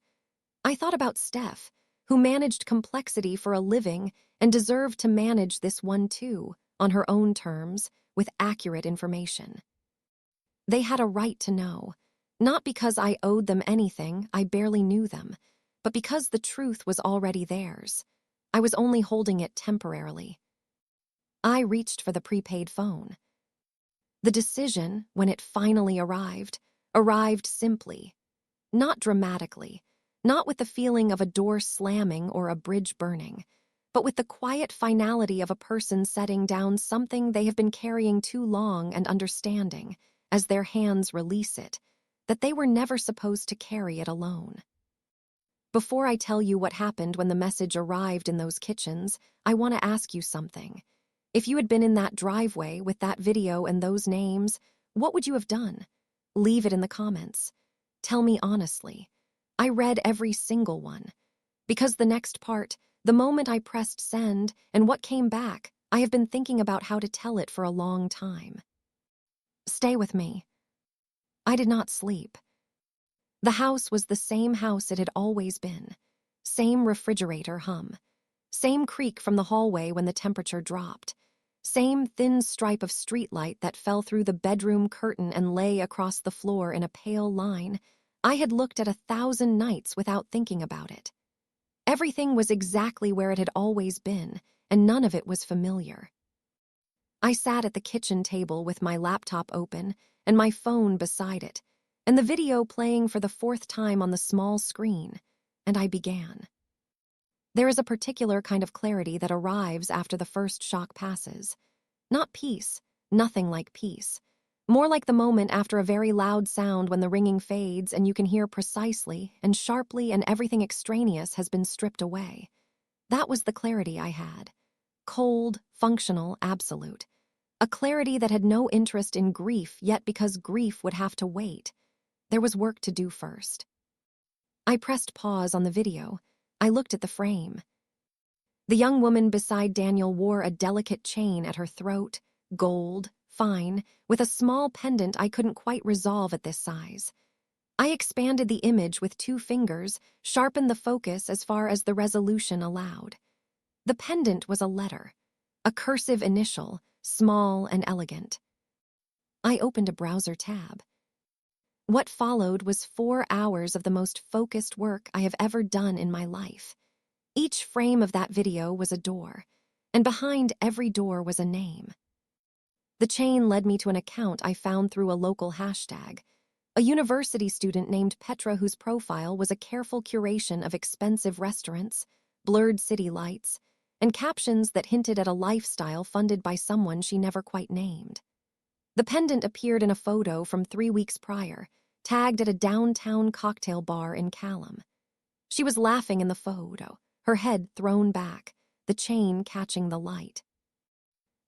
I thought about Steph, who managed complexity for a living and deserved to manage this one too, on her own terms, with accurate information. They had a right to know, not because I owed them anything, I barely knew them, but because the truth was already theirs. I was only holding it temporarily. I reached for the prepaid phone. The decision, when it finally arrived simply, not dramatically, not with the feeling of a door slamming or a bridge burning, but with the quiet finality of a person setting down something they have been carrying too long and understanding, as their hands release it, that they were never supposed to carry it alone. Before I tell you what happened when the message arrived in those kitchens, I want to ask you something. If you had been in that driveway with that video and those names, what would you have done? Leave it in the comments. Tell me honestly. I read every single one. Because the next part, the moment I pressed send and what came back, I have been thinking about how to tell it for a long time. Stay with me. I did not sleep. The house was the same house it had always been. Same refrigerator hum. Same creak from the hallway when the temperature dropped. Same thin stripe of streetlight that fell through the bedroom curtain and lay across the floor in a pale line. I had looked at 1,000 nights without thinking about it. Everything was exactly where it had always been, and none of it was familiar. I sat at the kitchen table with my laptop open and my phone beside it, and the video playing for the 4th time on the small screen, and I began. There is a particular kind of clarity that arrives after the first shock passes. Not peace, nothing like peace. More like the moment after a very loud sound when the ringing fades and you can hear precisely and sharply and everything extraneous has been stripped away. That was the clarity I had. Cold, functional, absolute. A clarity that had no interest in grief, yet because grief would have to wait. There was work to do first. I pressed pause on the video. I looked at the frame. The young woman beside Daniel wore a delicate chain at her throat, gold, fine, with a small pendant I couldn't quite resolve at this size. I expanded the image with 2 fingers, sharpened the focus as far as the resolution allowed. The pendant was a letter, a cursive initial, small and elegant. I opened a browser tab. What followed was 4 hours of the most focused work I have ever done in my life. Each frame of that video was a door, and behind every door was a name. The chain led me to an account I found through a local hashtag, a university student named Petra whose profile was a careful curation of expensive restaurants, blurred city lights, and captions that hinted at a lifestyle funded by someone she never quite named. The pendant appeared in a photo from 3 weeks prior, tagged at a downtown cocktail bar in Callum. She was laughing in the photo, her head thrown back, the chain catching the light.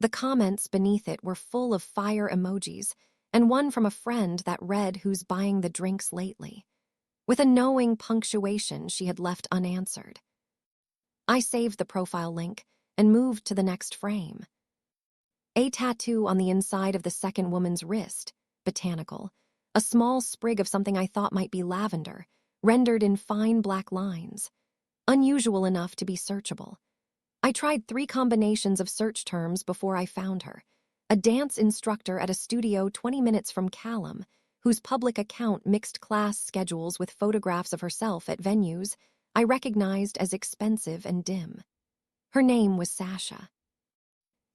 The comments beneath it were full of fire emojis, and one from a friend that read who's buying the drinks lately, with a knowing punctuation she had left unanswered. I saved the profile link and moved to the next frame. A tattoo on the inside of the second woman's wrist, botanical, a small sprig of something I thought might be lavender, rendered in fine black lines, unusual enough to be searchable. I tried 3 combinations of search terms before I found her. A dance instructor at a studio 20 minutes from Callum, whose public account mixed class schedules with photographs of herself at venues I recognized as expensive and dim. Her name was Sasha.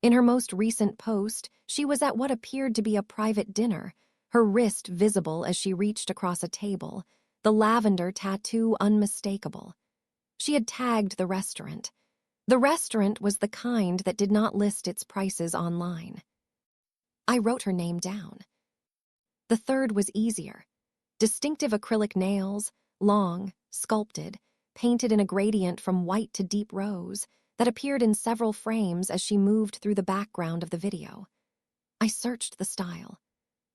In her most recent post, she was at what appeared to be a private dinner, her wrist visible as she reached across a table, the lavender tattoo unmistakable. She had tagged the restaurant. The restaurant was the kind that did not list its prices online. I wrote her name down. The third was easier. Distinctive acrylic nails, long, sculpted, painted in a gradient from white to deep rose, that appeared in several frames as she moved through the background of the video. I searched the style.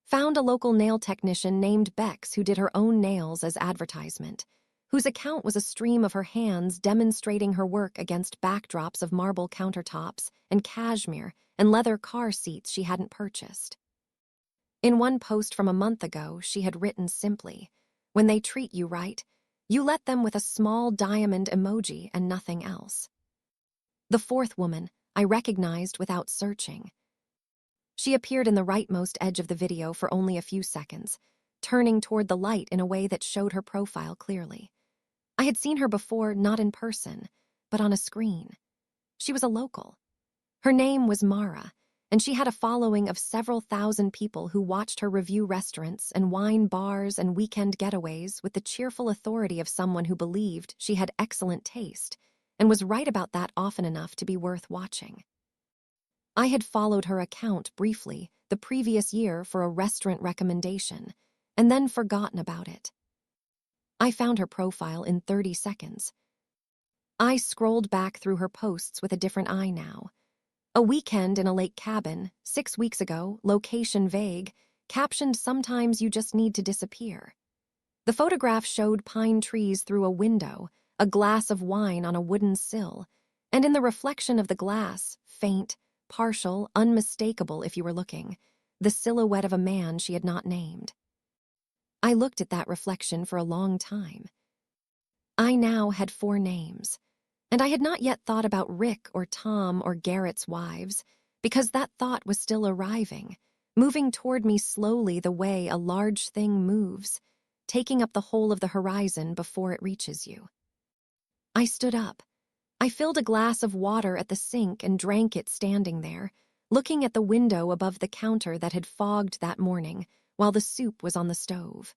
Found a local nail technician named Bex who did her own nails as advertisement, whose account was a stream of her hands demonstrating her work against backdrops of marble countertops and cashmere and leather car seats she hadn't purchased. In one post from a month ago, she had written simply, "When they treat you right, you let them," with a small diamond emoji and nothing else. The 4th woman I recognized without searching. She appeared in the rightmost edge of the video for only a few seconds, turning toward the light in a way that showed her profile clearly. I had seen her before, not in person, but on a screen. She was a local. Her name was Mara, and she had a following of several thousand people who watched her review restaurants and wine bars and weekend getaways with the cheerful authority of someone who believed she had excellent taste and was right about that often enough to be worth watching. I had followed her account briefly the previous year for a restaurant recommendation, and then forgotten about it. I found her profile in 30 seconds. I scrolled back through her posts with a different eye now. A weekend in a lake cabin, 6 weeks ago, location vague, captioned sometimes you just need to disappear. The photograph showed pine trees through a window, a glass of wine on a wooden sill, and in the reflection of the glass, faint, partial, unmistakable if you were looking, the silhouette of a man she had not named. I looked at that reflection for a long time. I now had 4 names, and I had not yet thought about Rick or Tom or Garrett's wives, because that thought was still arriving, moving toward me slowly the way a large thing moves, taking up the whole of the horizon before it reaches you. I stood up. I filled a glass of water at the sink and drank it standing there, looking at the window above the counter that had fogged that morning while the soup was on the stove.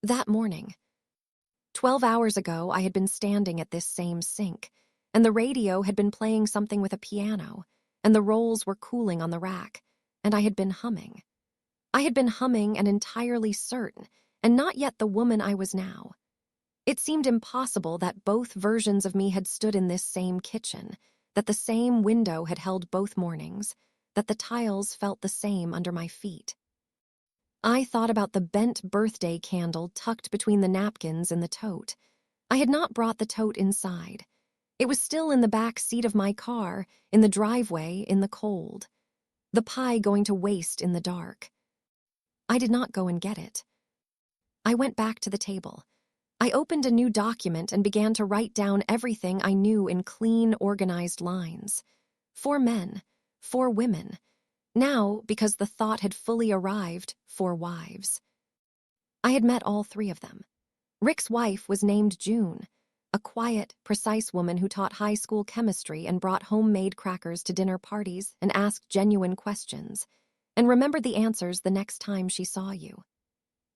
That morning, 12 hours ago, I had been standing at this same sink, and the radio had been playing something with a piano, and the rolls were cooling on the rack, and I had been humming. I had been humming and entirely certain, and not yet the woman I was now. It seemed impossible that both versions of me had stood in this same kitchen, that the same window had held both mornings, that the tiles felt the same under my feet. I thought about the bent birthday candle tucked between the napkins in the tote. I had not brought the tote inside. It was still in the back seat of my car, in the driveway, in the cold. The pie going to waste in the dark. I did not go and get it. I went back to the table. I opened a new document and began to write down everything I knew in clean, organized lines. 4 men, 4 women. Now, because the thought had fully arrived, 4 wives. I had met all 3 of them. Rick's wife was named June, a quiet, precise woman who taught high school chemistry and brought homemade crackers to dinner parties and asked genuine questions, and remembered the answers the next time she saw you.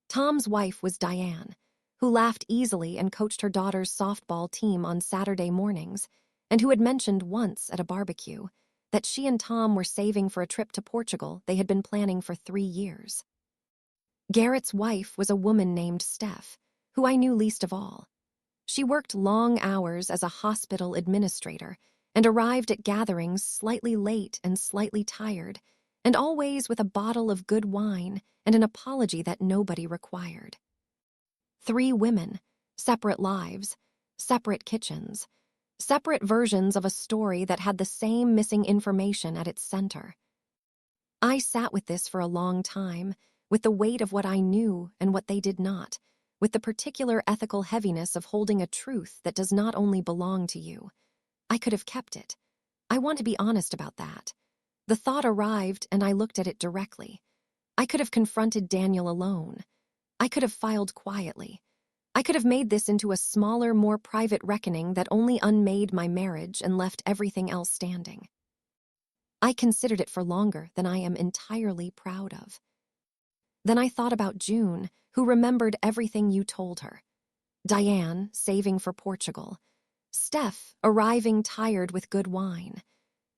Tom's wife was Diane, who laughed easily and coached her daughter's softball team on Saturday mornings, and who had mentioned once at a barbecue that she and Tom were saving for a trip to Portugal they had been planning for 3 years. Garrett's wife was a woman named Steph, who I knew least of all. She worked long hours as a hospital administrator and arrived at gatherings slightly late and slightly tired, and always with a bottle of good wine and an apology that nobody required. 3 women, separate lives, separate kitchens, separate versions of a story that had the same missing information at its center. I sat with this for a long time, with the weight of what I knew and what they did not, with the particular ethical heaviness of holding a truth that does not only belong to you. I could have kept it. I want to be honest about that. The thought arrived and I looked at it directly. I could have confronted Daniel alone. I could have filed quietly. I could have made this into a smaller, more private reckoning that only unmade my marriage and left everything else standing. I considered it for longer than I am entirely proud of. Then I thought about June, who remembered everything you told her. Diane, saving for Portugal. Steph, arriving tired with good wine.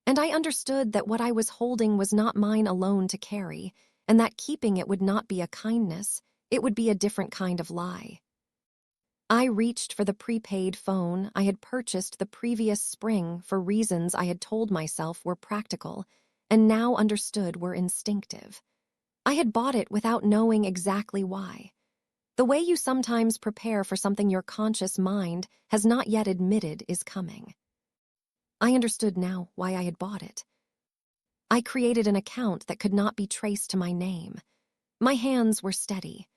And I understood that what I was holding was not mine alone to carry, and that keeping it would not be a kindness, it would be a different kind of lie. I reached for the prepaid phone I had purchased the previous spring for reasons I had told myself were practical, and now understood were instinctive. I had bought it without knowing exactly why. The way you sometimes prepare for something your conscious mind has not yet admitted is coming. I understood now why I had bought it. I created an account that could not be traced to my name. My hands were steady.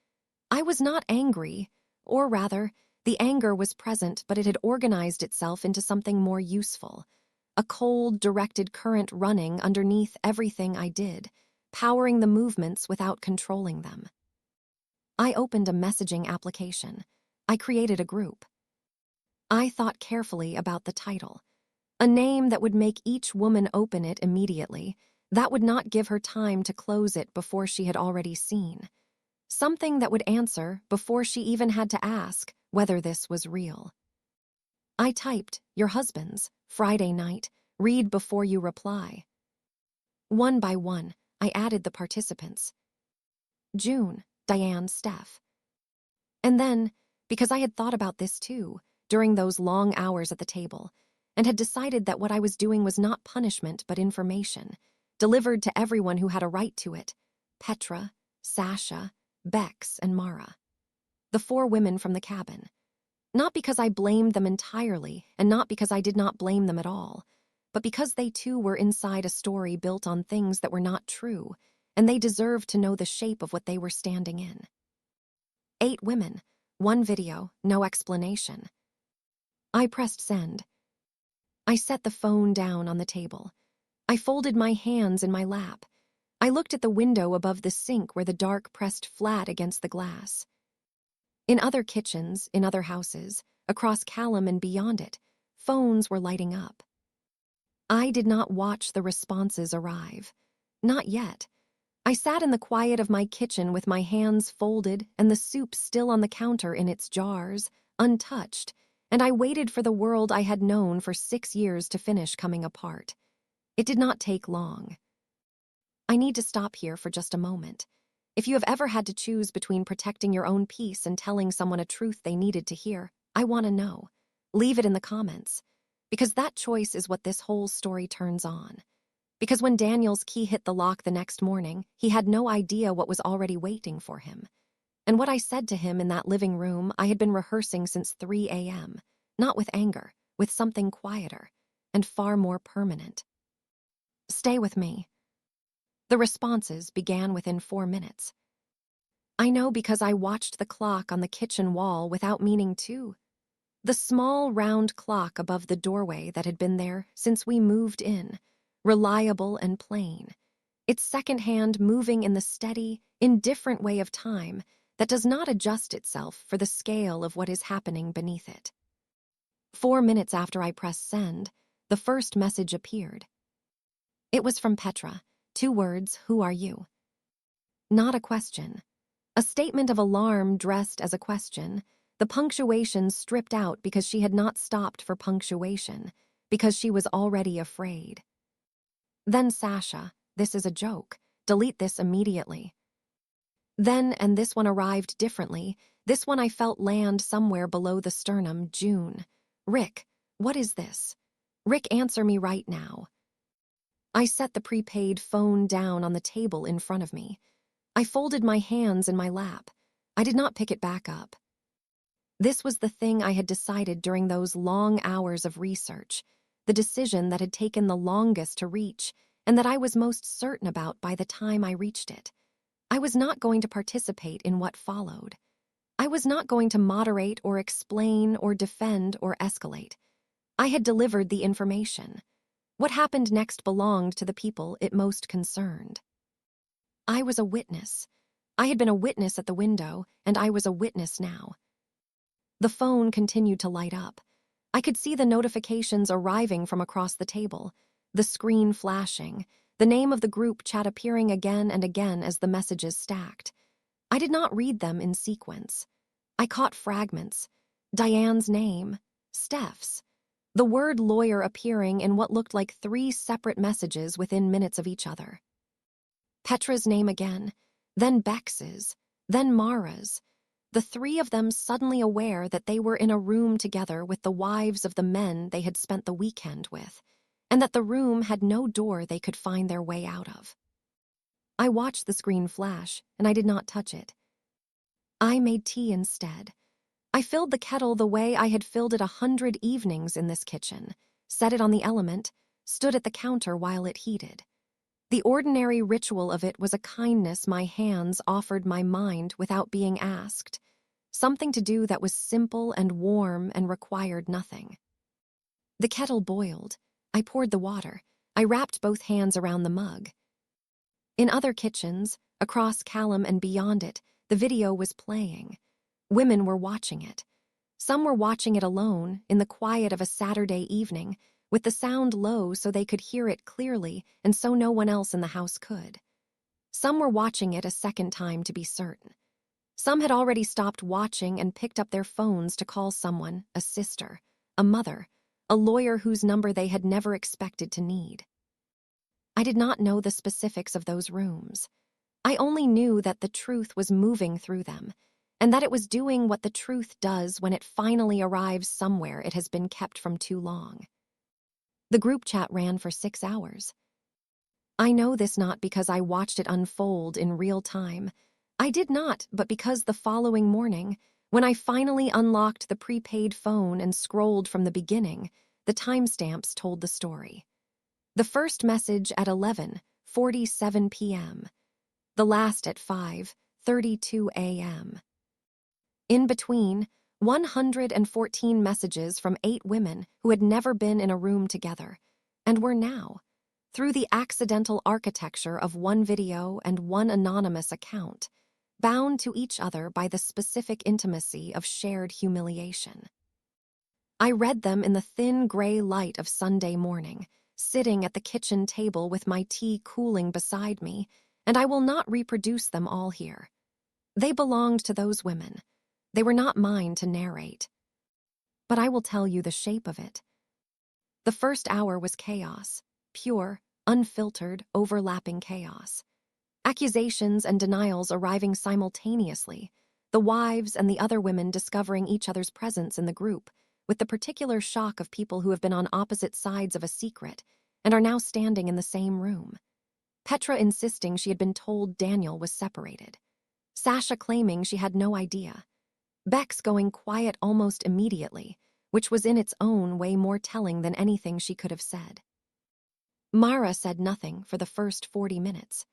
I was not angry, or rather, the anger was present, but it had organized itself into something more useful. A cold, directed current running underneath everything I did, powering the movements without controlling them. I opened a messaging application. I created a group. I thought carefully about the title. A name that would make each woman open it immediately, that would not give her time to close it before she had already seen. Something that would answer before she even had to ask whether this was real. I typed, "Your husband's, Friday night, read before you reply." One by one, I added the participants. June, Diane, Steph. And then, because I had thought about this too, during those long hours at the table, and had decided that what I was doing was not punishment but information, delivered to everyone who had a right to it: Petra, Sasha, Bex, and Mara. The 4 women from the cabin. Not because I blamed them entirely, and not because I did not blame them at all, but because they too were inside a story built on things that were not true, and they deserved to know the shape of what they were standing in. 8 women, 1 video, no explanation. I pressed send. I set the phone down on the table. I folded my hands in my lap. I looked at the window above the sink where the dark pressed flat against the glass. In other kitchens, in other houses, across Callum and beyond it, phones were lighting up. I did not watch the responses arrive. Not yet. I sat in the quiet of my kitchen with my hands folded and the soup still on the counter in its jars, untouched, and I waited for the world I had known for 6 years to finish coming apart. It did not take long. I need to stop here for just a moment. If you have ever had to choose between protecting your own peace and telling someone a truth they needed to hear, I want to know. Leave it in the comments. Because that choice is what this whole story turns on. Because when Daniel's key hit the lock the next morning, he had no idea what was already waiting for him. And what I said to him in that living room, I had been rehearsing since 3 a.m., not with anger, with something quieter and far more permanent. Stay with me. The responses began within 4 minutes. I know because I watched the clock on the kitchen wall without meaning to. The small round clock above the doorway that had been there since we moved in, reliable and plain, its second hand moving in the steady, indifferent way of time that does not adjust itself for the scale of what is happening beneath it. 4 minutes after I pressed send, the first message appeared. It was from Petra. 2 words, "Who are you?" Not a question. A statement of alarm dressed as a question, the punctuation stripped out because she had not stopped for punctuation, because she was already afraid. Then Sasha, "This is a joke. Delete this immediately." Then, and this one arrived differently, this one I felt land somewhere below the sternum, June. "Rick, what is this? Rick, answer me right now." I set the prepaid phone down on the table in front of me. I folded my hands in my lap. I did not pick it back up. This was the thing I had decided during those long hours of research, the decision that had taken the longest to reach, and that I was most certain about by the time I reached it. I was not going to participate in what followed. I was not going to moderate or explain or defend or escalate. I had delivered the information. What happened next belonged to the people it most concerned. I was a witness. I had been a witness at the window, and I was a witness now. The phone continued to light up. I could see the notifications arriving from across the table, the screen flashing, the name of the group chat appearing again and again as the messages stacked. I did not read them in sequence. I caught fragments. Diane's name, Steph's, the word lawyer appearing in what looked like 3 separate messages within minutes of each other. Petra's name again, then Bex's, then Mara's, the 3 of them suddenly aware that they were in a room together with the wives of the men they had spent the weekend with, and that the room had no door they could find their way out of. I watched the screen flash, and I did not touch it. I made tea instead. I filled the kettle the way I had filled it 100 evenings in this kitchen, set it on the element, stood at the counter while it heated. The ordinary ritual of it was a kindness my hands offered my mind without being asked, something to do that was simple and warm and required nothing. The kettle boiled. I poured the water. I wrapped both hands around the mug. In other kitchens, across Callum and beyond it, the video was playing. Women were watching it. Some were watching it alone, in the quiet of a Saturday evening, with the sound low so they could hear it clearly and so no one else in the house could. Some were watching it a second time to be certain. Some had already stopped watching and picked up their phones to call someone, a sister, a mother, a lawyer whose number they had never expected to need. I did not know the specifics of those rooms. I only knew that the truth was moving through them, and that it was doing what the truth does when it finally arrives somewhere it has been kept from too long. The group chat ran for 6 hours. I know this not because I watched it unfold in real time. I did not, but because the following morning, when I finally unlocked the prepaid phone and scrolled from the beginning, the timestamps told the story. The first message at 11:47 p.m., the last at 5:32 a.m. In between, 114 messages from 8 women who had never been in a room together, and were now, through the accidental architecture of one video and one anonymous account, bound to each other by the specific intimacy of shared humiliation. I read them in the thin gray light of Sunday morning, sitting at the kitchen table with my tea cooling beside me, and I will not reproduce them all here. They belonged to those women. They were not mine to narrate. But I will tell you the shape of it. The first hour was chaos, pure, unfiltered, overlapping chaos. Accusations and denials arriving simultaneously, the wives and the other women discovering each other's presence in the group, with the particular shock of people who have been on opposite sides of a secret and are now standing in the same room. Petra insisting she had been told Daniel was separated. Sasha claiming she had no idea. Bex going quiet almost immediately, which was in its own way more telling than anything she could have said. Mara said nothing for the first 40 minutes.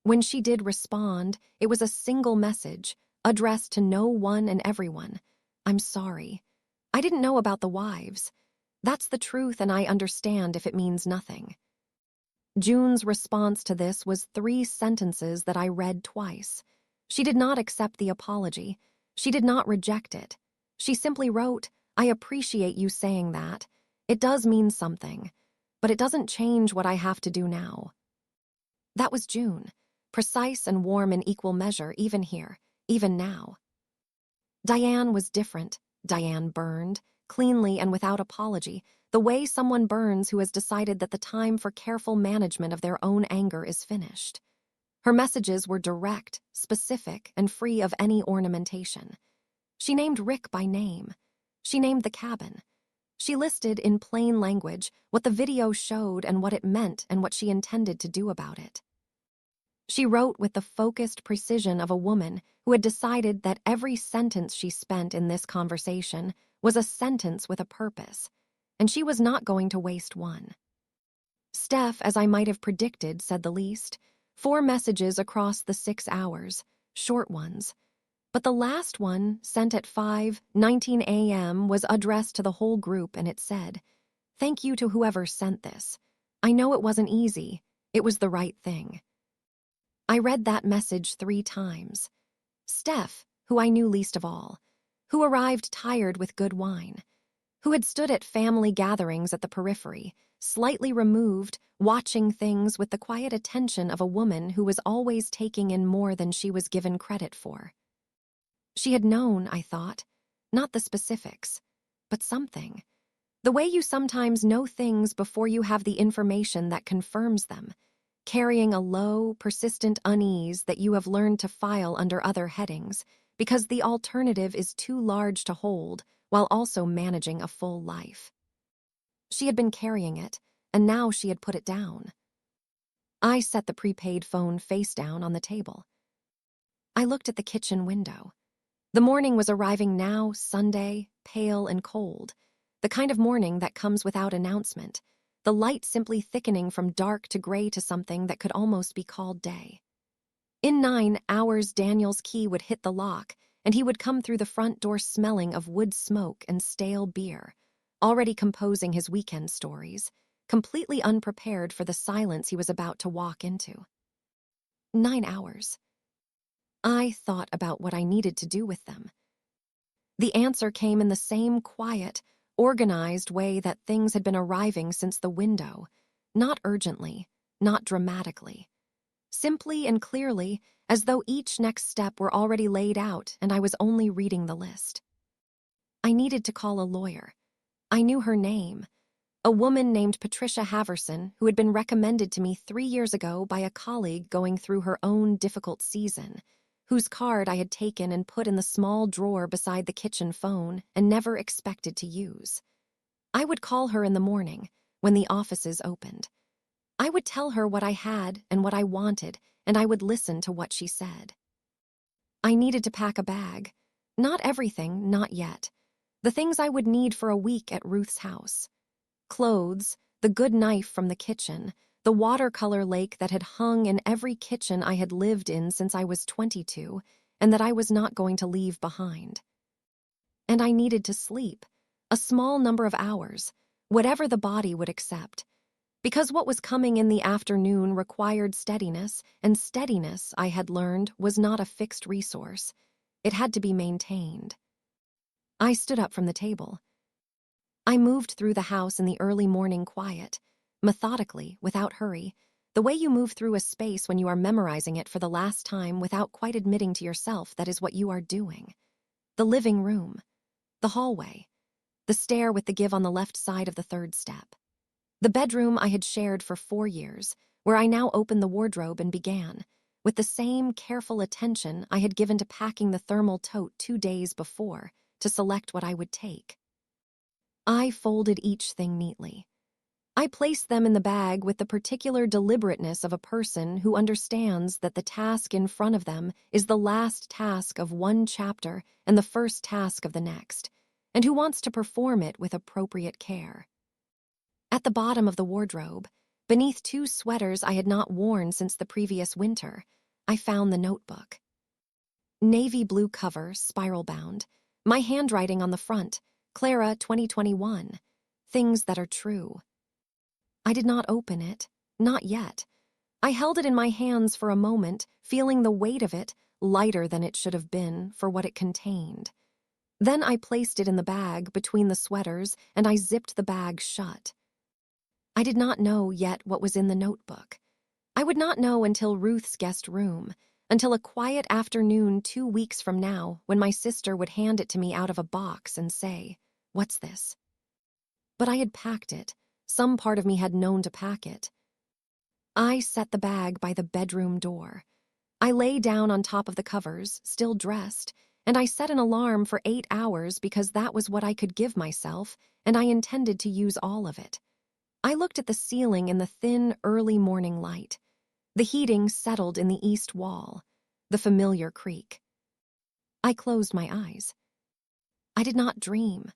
When she did respond, it was a single message, addressed to no one and everyone. I'm sorry. I didn't know about the wives. That's the truth, and I understand if it means nothing. June's response to this was 3 sentences that I read twice. She did not accept the apology. She did not reject it. She simply wrote, I appreciate you saying that. It does mean something, but it doesn't change what I have to do now. That was June, precise and warm in equal measure, even here, even now. Diane was different. Diane burned, cleanly and without apology, the way someone burns who has decided that the time for careful management of their own anger is finished. Her messages were direct, specific, and free of any ornamentation. She named Rick by name. She named the cabin. She listed in plain language what the video showed and what it meant and what she intended to do about it. She wrote with the focused precision of a woman who had decided that every sentence she spent in this conversation was a sentence with a purpose, and she was not going to waste one. Steph, as I might have predicted, said the least. 4 messages across the 6 hours, short ones. But the last one, sent at 5:19 a.m., was addressed to the whole group, and it said, Thank you to whoever sent this. I know it wasn't easy. It was the right thing. I read that message 3 times. Steph, who I knew least of all, who arrived tired with good wine, who had stood at family gatherings at the periphery, slightly removed, watching things with the quiet attention of a woman who was always taking in more than she was given credit for. She had known, I thought, not the specifics, but something. The way you sometimes know things before you have the information that confirms them, carrying a low, persistent unease that you have learned to file under other headings, because the alternative is too large to hold while also managing a full life. She had been carrying it, and now she had put it down. I set the prepaid phone face down on the table. I looked at the kitchen window. The morning was arriving now, Sunday, pale and cold, the kind of morning that comes without announcement, the light simply thickening from dark to gray to something that could almost be called day. In 9 hours, Daniel's key would hit the lock, and he would come through the front door smelling of wood smoke and stale beer, already composing his weekend stories, completely unprepared for the silence he was about to walk into. 9 hours. I thought about what I needed to do with them. The answer came in the same quiet, organized way that things had been arriving since the window, not urgently, not dramatically. Simply and clearly, as though each next step were already laid out and I was only reading the list. I needed to call a lawyer. I knew her name. A woman named Patricia Haverson, who had been recommended to me 3 years ago by a colleague going through her own difficult season, whose card I had taken and put in the small drawer beside the kitchen phone and never expected to use. I would call her in the morning, when the offices opened. I would tell her what I had and what I wanted, and I would listen to what she said. I needed to pack a bag. Not everything, not yet. The things I would need for a week at Ruth's house. Clothes, the good knife from the kitchen, the watercolor lake that had hung in every kitchen I had lived in since I was 22, and that I was not going to leave behind. And I needed to sleep, a small number of hours, whatever the body would accept, because what was coming in the afternoon required steadiness, and steadiness, I had learned, was not a fixed resource. It had to be maintained. I stood up from the table. I moved through the house in the early morning quiet, methodically, without hurry, the way you move through a space when you are memorizing it for the last time without quite admitting to yourself that is what you are doing. The living room, the hallway, the stair with the give on the left side of the third step. The bedroom I had shared for 4 years, where I now opened the wardrobe and began, with the same careful attention I had given to packing the thermal tote 2 days before, to select what I would take. I folded each thing neatly. I placed them in the bag with the particular deliberateness of a person who understands that the task in front of them is the last task of one chapter and the first task of the next, and who wants to perform it with appropriate care. At the bottom of the wardrobe, beneath 2 sweaters I had not worn since the previous winter, I found the notebook. Navy blue cover, spiral-bound, my handwriting on the front, Clara 2021, things that are true. I did not open it, not yet. I held it in my hands for a moment, feeling the weight of it, lighter than it should have been, for what it contained. Then I placed it in the bag between the sweaters, and I zipped the bag shut. I did not know yet what was in the notebook. I would not know until Ruth's guest room, until a quiet afternoon 2 weeks from now when my sister would hand it to me out of a box and say, "What's this?" But I had packed it. Some part of me had known to pack it. I set the bag by the bedroom door. I lay down on top of the covers, still dressed, and I set an alarm for 8 hours because that was what I could give myself, and I intended to use all of it. I looked at the ceiling in the thin, early morning light. The heating settled in the east wall, the familiar creak. I closed my eyes. I did not dream.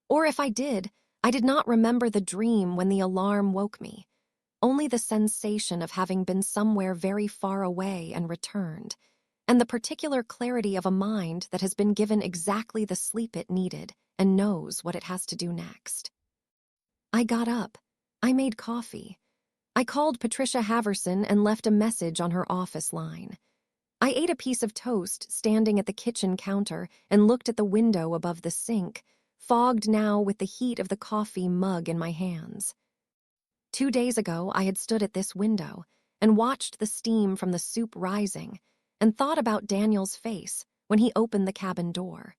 Or if I did not remember the dream when the alarm woke me. Only the sensation of having been somewhere very far away and returned, and the particular clarity of a mind that has been given exactly the sleep it needed and knows what it has to do next. I got up. I made coffee. I called Patricia Haverson and left a message on her office line. I ate a piece of toast standing at the kitchen counter and looked at the window above the sink, fogged now with the heat of the coffee mug in my hands. 2 days ago, I had stood at this window and watched the steam from the soup rising and thought about Daniel's face when he opened the cabin door.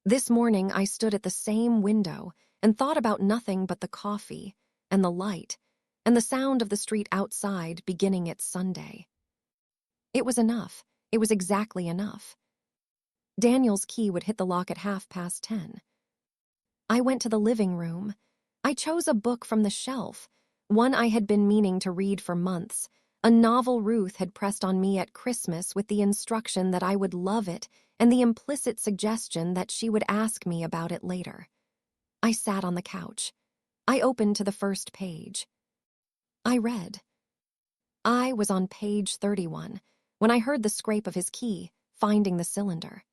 This morning, I stood at the same window and thought about nothing but the coffee and the light and the sound of the street outside beginning its Sunday. It was enough. It was exactly enough. Daniel's key would hit the lock at 10:30. I went to the living room. I chose a book from the shelf, one I had been meaning to read for months, a novel Ruth had pressed on me at Christmas with the instruction that I would love it and the implicit suggestion that she would ask me about it later. I sat on the couch. I opened to the first page. I read. I was on page 31 when I heard the scrape of his key, finding the cylinder.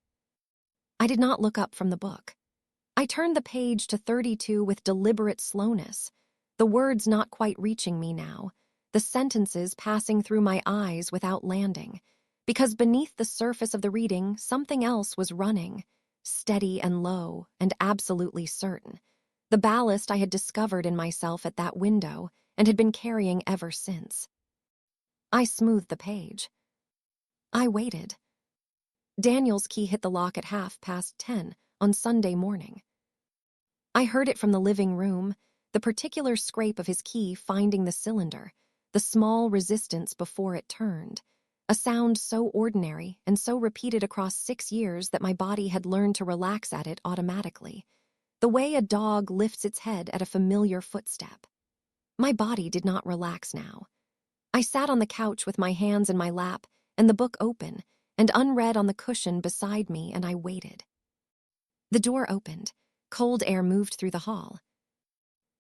I did not look up from the book. I turned the page to 32 with deliberate slowness, the words not quite reaching me now, the sentences passing through my eyes without landing, because beneath the surface of the reading something else was running, steady and low and absolutely certain, the ballast I had discovered in myself at that window and had been carrying ever since. I smoothed the page. I waited. Daniel's key hit the lock at 10:30 on Sunday morning. I heard it from the living room, the particular scrape of his key finding the cylinder, the small resistance before it turned, a sound so ordinary and so repeated across 6 years that my body had learned to relax at it automatically, the way a dog lifts its head at a familiar footstep. My body did not relax now. I sat on the couch with my hands in my lap and the book open and unread on the cushion beside me, and I waited. The door opened. Cold air moved through the hall.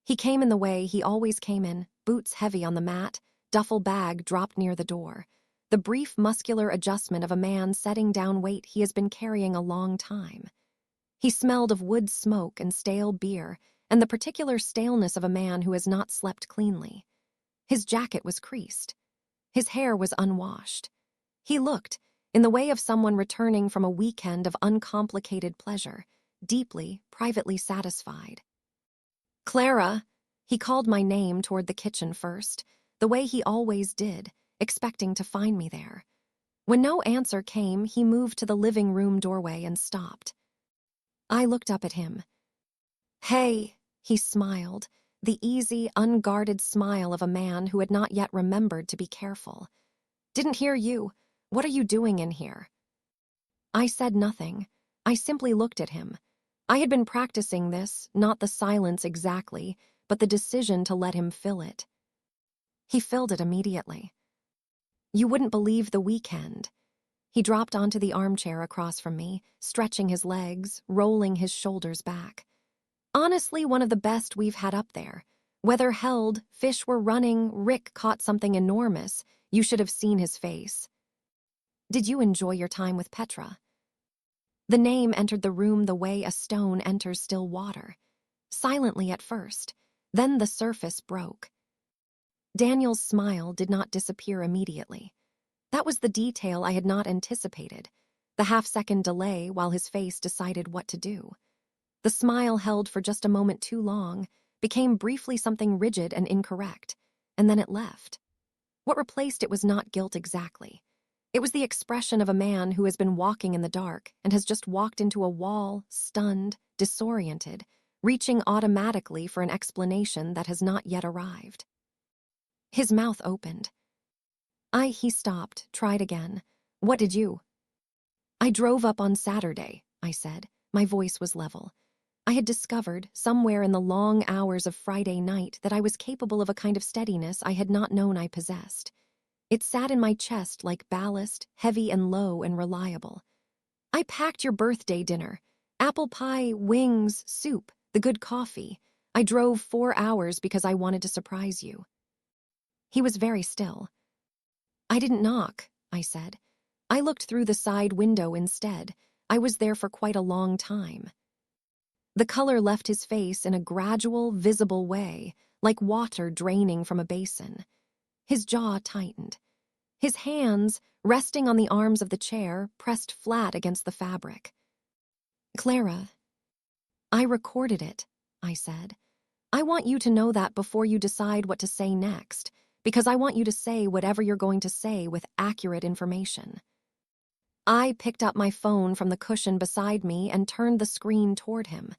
He came in the way he always came in, boots heavy on the mat, duffel bag dropped near the door. The brief muscular adjustment of a man setting down weight he has been carrying a long time. He smelled of wood smoke and stale beer, and the particular staleness of a man who has not slept cleanly. His jacket was creased. His hair was unwashed. He looked, in the way of someone returning from a weekend of uncomplicated pleasure, deeply, privately satisfied. Clara! He called my name toward the kitchen first, the way he always did, expecting to find me there. When no answer came, he moved to the living room doorway and stopped. I looked up at him. Hey, he smiled, the easy, unguarded smile of a man who had not yet remembered to be careful. Didn't hear you. What are you doing in here? I said nothing. I simply looked at him. I had been practicing this, not the silence exactly, but the decision to let him fill it. He filled it immediately. You wouldn't believe the weekend. He dropped onto the armchair across from me, stretching his legs, rolling his shoulders back. Honestly, one of the best we've had up there. Weather held, fish were running, Rick caught something enormous. You should have seen his face. Did you enjoy your time with Petra? The name entered the room the way a stone enters still water. Silently at first, then the surface broke. Daniel's smile did not disappear immediately. That was the detail I had not anticipated, the half-second delay while his face decided what to do. The smile held for just a moment too long, became briefly something rigid and incorrect, and then it left. What replaced it was not guilt exactly. It was the expression of a man who has been walking in the dark and has just walked into a wall, stunned, disoriented, reaching automatically for an explanation that has not yet arrived. His mouth opened. He stopped, tried again. What did you? I drove up on Saturday, I said. My voice was level. I had discovered, somewhere in the long hours of Friday night, that I was capable of a kind of steadiness I had not known I possessed. It sat in my chest like ballast, heavy and low and reliable. I packed your birthday dinner. Apple pie, wings, soup, the good coffee. I drove 4 hours because I wanted to surprise you. He was very still. I didn't knock, I said. I looked through the side window instead. I was there for quite a long time. The color left his face in a gradual, visible way, like water draining from a basin. His jaw tightened. His hands, resting on the arms of the chair, pressed flat against the fabric. Clara, I recorded it, I said. I want you to know that before you decide what to say next, because I want you to say whatever you're going to say with accurate information. I picked up my phone from the cushion beside me and turned the screen toward him.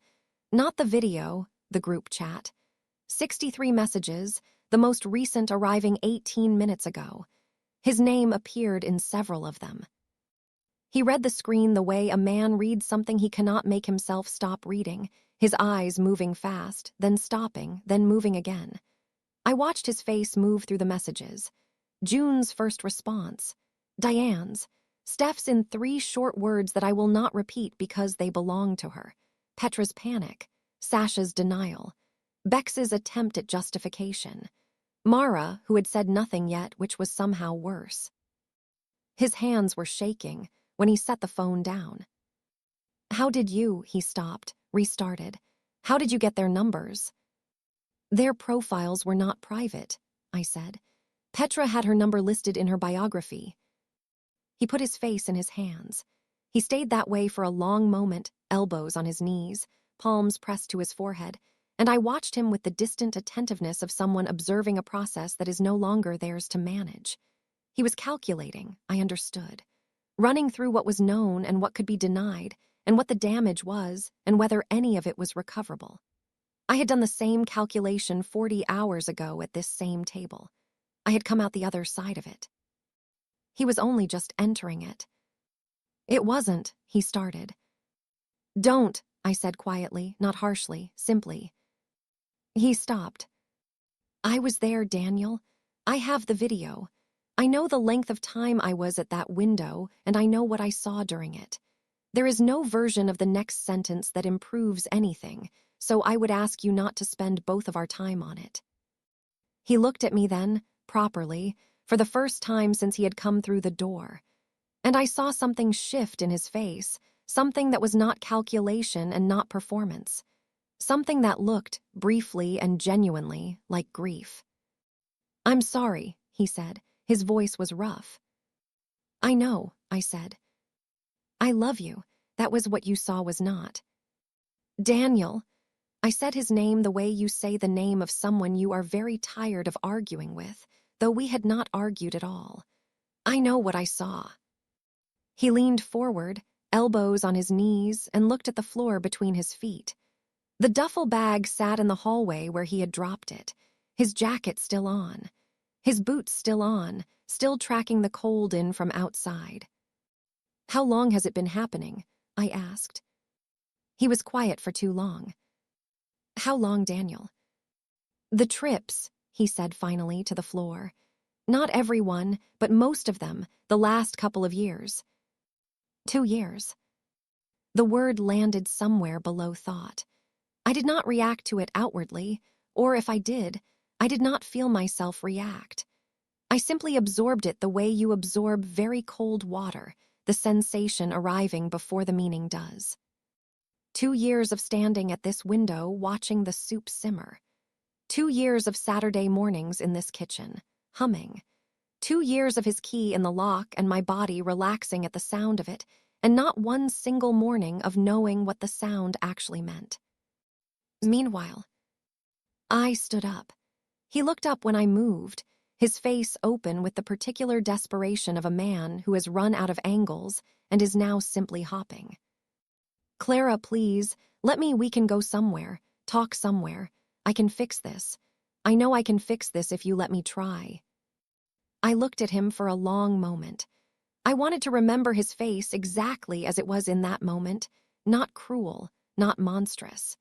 Not the video, the group chat. 63 messages, the most recent arriving 18 minutes ago. His name appeared in several of them. He read the screen the way a man reads something he cannot make himself stop reading, his eyes moving fast, then stopping, then moving again. I watched his face move through the messages. June's first response. Diane's. Steph's in 3 short words that I will not repeat because they belong to her. Petra's panic. Sasha's denial. Bex's attempt at justification. Mara, who had said nothing yet, which was somehow worse. His hands were shaking when he set the phone down. How did you, he stopped, restarted. How did you get their numbers? Their profiles were not private, I said. Petra had her number listed in her biography. He put his face in his hands. He stayed that way for a long moment, elbows on his knees, palms pressed to his forehead, and I watched him with the distant attentiveness of someone observing a process that is no longer theirs to manage. He was calculating, I understood, running through what was known and what could be denied, and what the damage was, and whether any of it was recoverable. I had done the same calculation 40 hours ago at this same table. I had come out the other side of it. He was only just entering it. It wasn't, he started. Don't, I said quietly, not harshly, simply. He stopped. I was there, Daniel. I have the video. I know the length of time I was at that window, and I know what I saw during it. There is no version of the next sentence that improves anything, so I would ask you not to spend both of our time on it. He looked at me then, properly, for the first time since he had come through the door. And I saw something shift in his face, something that was not calculation and not performance. Something that looked, briefly and genuinely, like grief. "I'm sorry," he said. His voice was rough. "I know," I said. "I love you. That was what you saw was not." "Daniel." I said his name the way you say the name of someone you are very tired of arguing with, though we had not argued at all. "I know what I saw." He leaned forward, elbows on his knees, and looked at the floor between his feet. The duffel bag sat in the hallway where he had dropped it, his jacket still on, his boots still on, still tracking the cold in from outside. "How long has it been happening?" I asked. He was quiet for too long. "How long, Daniel?" "The trips," he said finally to the floor. "Not everyone, but most of them, the last couple of years." 2 years. The word landed somewhere below thought. I did not react to it outwardly, or if I did, I did not feel myself react. I simply absorbed it the way you absorb very cold water, the sensation arriving before the meaning does. 2 years of standing at this window watching the soup simmer. 2 years of Saturday mornings in this kitchen, humming. 2 years of his key in the lock and my body relaxing at the sound of it, and not one single morning of knowing what the sound actually meant. Meanwhile, I stood up. He looked up when I moved, his face open with the particular desperation of a man who has run out of angles and is now simply hopping. "Clara, please, we can go somewhere, talk somewhere. I can fix this. I know I can fix this if you let me try." I looked at him for a long moment. I wanted to remember his face exactly as it was in that moment, not cruel, not monstrous.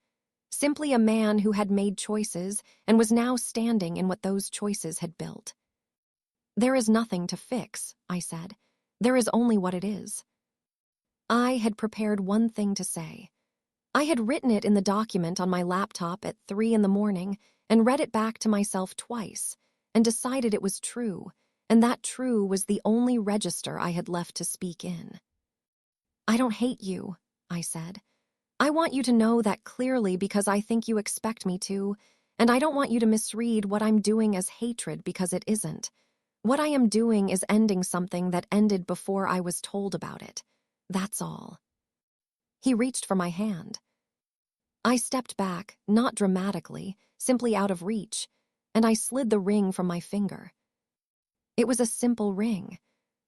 Simply a man who had made choices and was now standing in what those choices had built. "There is nothing to fix," I said. "There is only what it is." I had prepared one thing to say. I had written it in the document on my laptop at 3 in the morning and read it back to myself twice and decided it was true, and that true was the only register I had left to speak in. "I don't hate you," I said. "I want you to know that clearly because I think you expect me to, and I don't want you to misread what I'm doing as hatred because it isn't. What I am doing is ending something that ended before I was told about it. That's all." He reached for my hand. I stepped back, not dramatically, simply out of reach, and I slid the ring from my finger. It was a simple ring.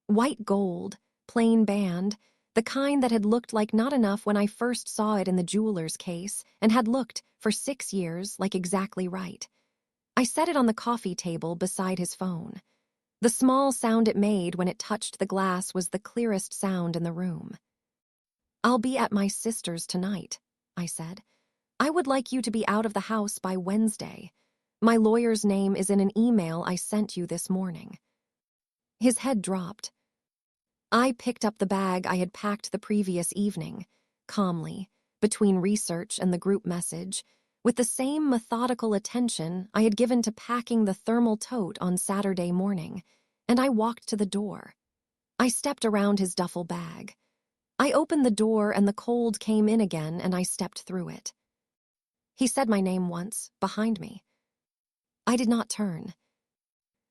White gold, plain band, the kind that had looked like not enough when I first saw it in the jeweler's case and had looked, for 6 years, like exactly right. I set it on the coffee table beside his phone. The small sound it made when it touched the glass was the clearest sound in the room. "I'll be at my sister's tonight," I said. "I would like you to be out of the house by Wednesday. My lawyer's name is in an email I sent you this morning." His head dropped. I picked up the bag I had packed the previous evening, calmly, between research and the group message, with the same methodical attention I had given to packing the thermal tote on Saturday morning, and I walked to the door. I stepped around his duffel bag. I opened the door and the cold came in again and I stepped through it. He said my name once, behind me. I did not turn.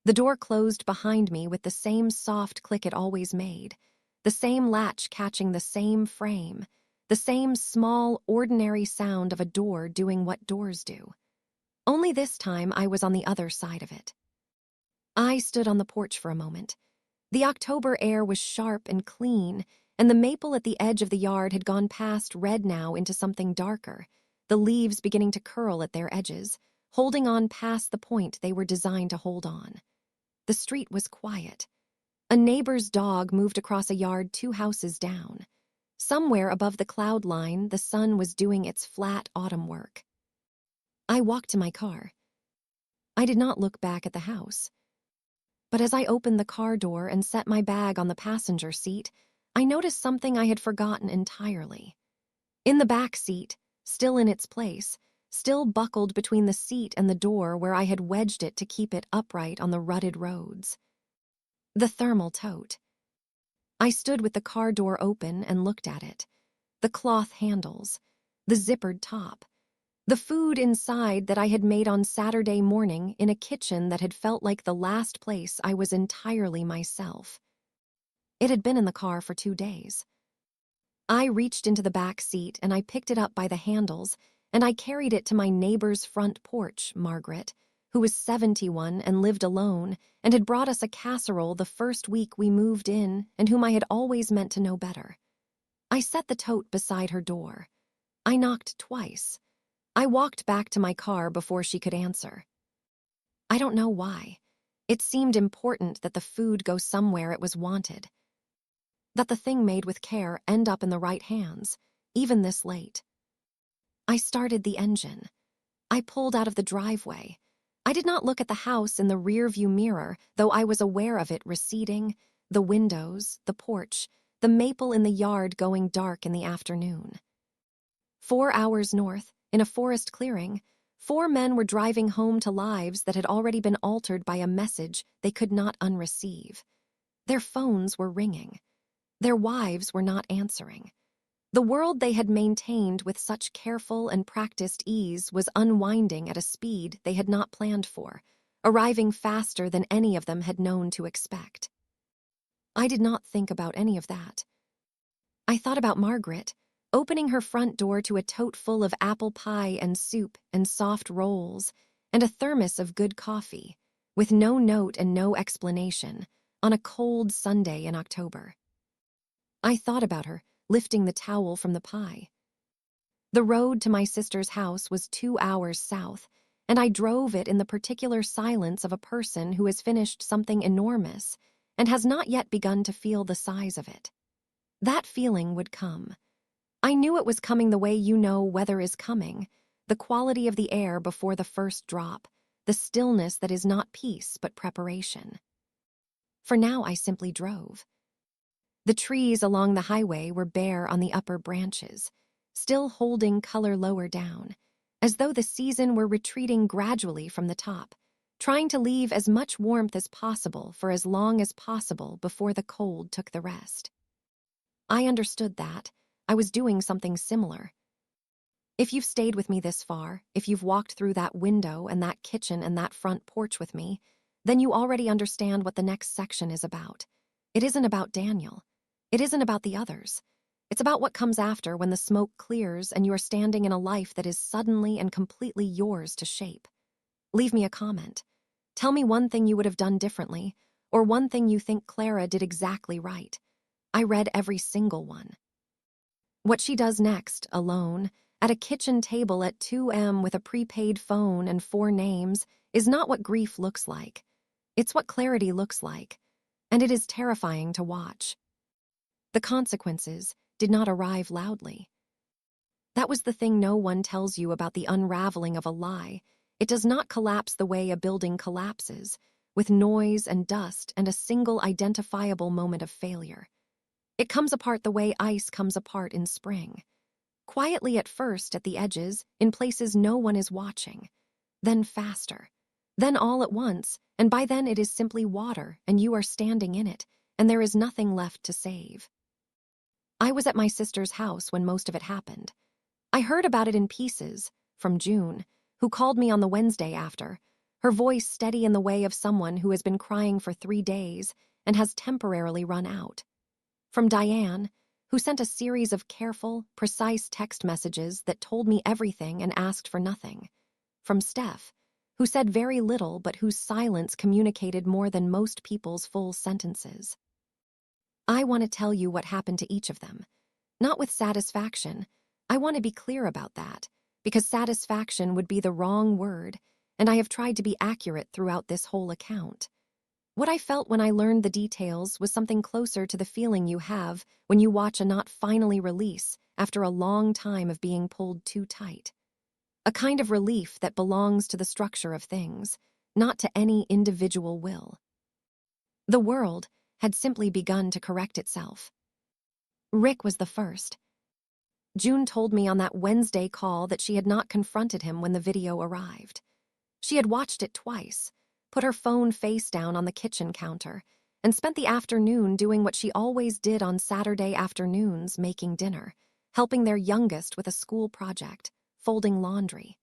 The door closed behind me with the same soft click it always made, the same latch catching the same frame, the same small, ordinary sound of a door doing what doors do. Only this time I was on the other side of it. I stood on the porch for a moment. The October air was sharp and clean, and the maple at the edge of the yard had gone past red now into something darker, the leaves beginning to curl at their edges, holding on past the point they were designed to hold on. The street was quiet. A neighbor's dog moved across a yard 2 houses down. Somewhere above the cloud line, the sun was doing its flat autumn work. I walked to my car. I did not look back at the house. But as I opened the car door and set my bag on the passenger seat, I noticed something I had forgotten entirely. In the back seat, still in its place, still buckled between the seat and the door where I had wedged it to keep it upright on the rutted roads. The thermal tote. I stood with the car door open and looked at it. The cloth handles, the zippered top, the food inside that I had made on Saturday morning in a kitchen that had felt like the last place I was entirely myself. It had been in the car for 2 days. I reached into the back seat and I picked it up by the handles and I carried it to my neighbor's front porch, Margaret, who was 71 and lived alone and had brought us a casserole the first week we moved in and whom I had always meant to know better. I set the tote beside her door. I knocked twice. I walked back to my car before she could answer. I don't know why. It seemed important that the food go somewhere it was wanted. That the thing made with care end up in the right hands, even this late. I started the engine. I pulled out of the driveway. I did not look at the house in the rearview mirror, though I was aware of it receding, the windows, the porch, the maple in the yard going dark in the afternoon. 4 hours north, in a forest clearing, 4 men were driving home to lives that had already been altered by a message they could not unreceive. Their phones were ringing. Their wives were not answering. The world they had maintained with such careful and practiced ease was unwinding at a speed they had not planned for, arriving faster than any of them had known to expect. I did not think about any of that. I thought about Margaret, opening her front door to a tote full of apple pie and soup and soft rolls, and a thermos of good coffee, with no note and no explanation, on a cold Sunday in October. I thought about her, lifting the towel from the pie. The road to my sister's house was 2 hours south, and I drove it in the particular silence of a person who has finished something enormous and has not yet begun to feel the size of it. That feeling would come. I knew it was coming the way you know weather is coming, the quality of the air before the first drop, the stillness that is not peace but preparation. For now I simply drove. The trees along the highway were bare on the upper branches, still holding color lower down, as though the season were retreating gradually from the top, trying to leave as much warmth as possible for as long as possible before the cold took the rest. I understood that. I was doing something similar. If you've stayed with me this far, if you've walked through that window and that kitchen and that front porch with me, then you already understand what the next section is about. It isn't about Daniel. It isn't about the others. It's about what comes after when the smoke clears and you are standing in a life that is suddenly and completely yours to shape. Leave me a comment. Tell me one thing you would have done differently, or one thing you think Clara did exactly right. I read every single one. What she does next, alone, at a kitchen table at 2 a.m. with a prepaid phone and 4 names, is not what grief looks like. It's what clarity looks like, and it is terrifying to watch. The consequences did not arrive loudly. That was the thing no one tells you about the unraveling of a lie. It does not collapse the way a building collapses, with noise and dust and a single identifiable moment of failure. It comes apart the way ice comes apart in spring. Quietly at first at the edges, in places no one is watching. Then faster. Then all at once, and by then it is simply water, and you are standing in it, and there is nothing left to save. I was at my sister's house when most of it happened. I heard about it in pieces, from June, who called me on the Wednesday after, her voice steady in the way of someone who has been crying for 3 days and has temporarily run out. From Diane, who sent a series of careful, precise text messages that told me everything and asked for nothing. From Steph, who said very little but whose silence communicated more than most people's full sentences. I want to tell you what happened to each of them. Not with satisfaction. I want to be clear about that, because satisfaction would be the wrong word, and I have tried to be accurate throughout this whole account. What I felt when I learned the details was something closer to the feeling you have when you watch a knot finally release after a long time of being pulled too tight. A kind of relief that belongs to the structure of things, not to any individual will. The world had simply begun to correct itself. Rick was the first. June told me on that Wednesday call that she had not confronted him when the video arrived. She had watched it twice, put her phone face down on the kitchen counter, and spent the afternoon doing what she always did on Saturday afternoons, making dinner, helping their youngest with a school project, folding laundry.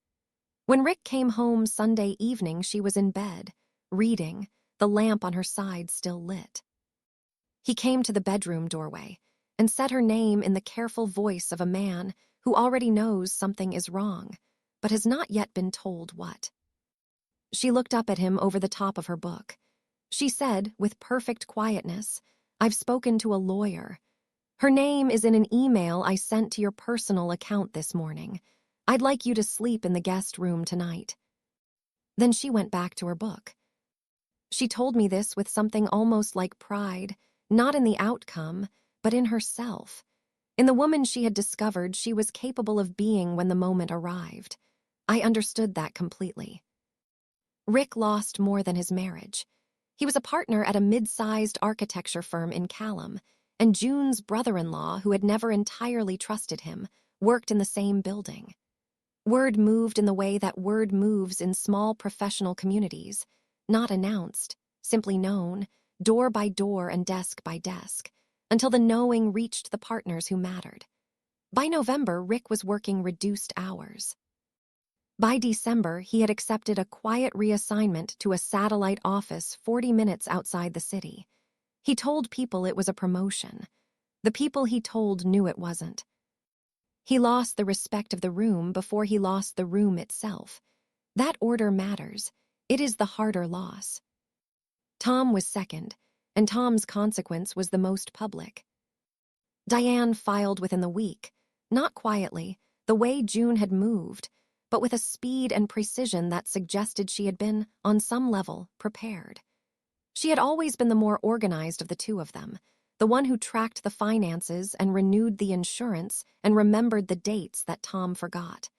When Rick came home Sunday evening, she was in bed, reading, the lamp on her side still lit. He came to the bedroom doorway and said her name in the careful voice of a man who already knows something is wrong, but has not yet been told what. She looked up at him over the top of her book. She said, with perfect quietness, "I've spoken to a lawyer. Her name is in an email I sent to your personal account this morning. I'd like you to sleep in the guest room tonight." Then she went back to her book. She told me this with something almost like pride, not in the outcome, but in herself, in the woman she had discovered she was capable of being when the moment arrived. I understood that completely. Rick lost more than his marriage. He was a partner at a mid-sized architecture firm in Callum, and June's brother-in-law, who had never entirely trusted him, worked in the same building. Word moved in the way that word moves in small professional communities, not announced, simply known, door by door and desk by desk, until the knowing reached the partners who mattered. By November, Rick was working reduced hours. By December, he had accepted a quiet reassignment to a satellite office 40 minutes outside the city. He told people it was a promotion. The people he told knew it wasn't. He lost the respect of the room before he lost the room itself. That order matters. It is the harder loss. Tom was second, and Tom's consequence was the most public. Diane filed within the week, not quietly, the way June had moved, but with a speed and precision that suggested she had been, on some level, prepared. She had always been the more organized of the two of them, the one who tracked the finances and renewed the insurance and remembered the dates that Tom forgot.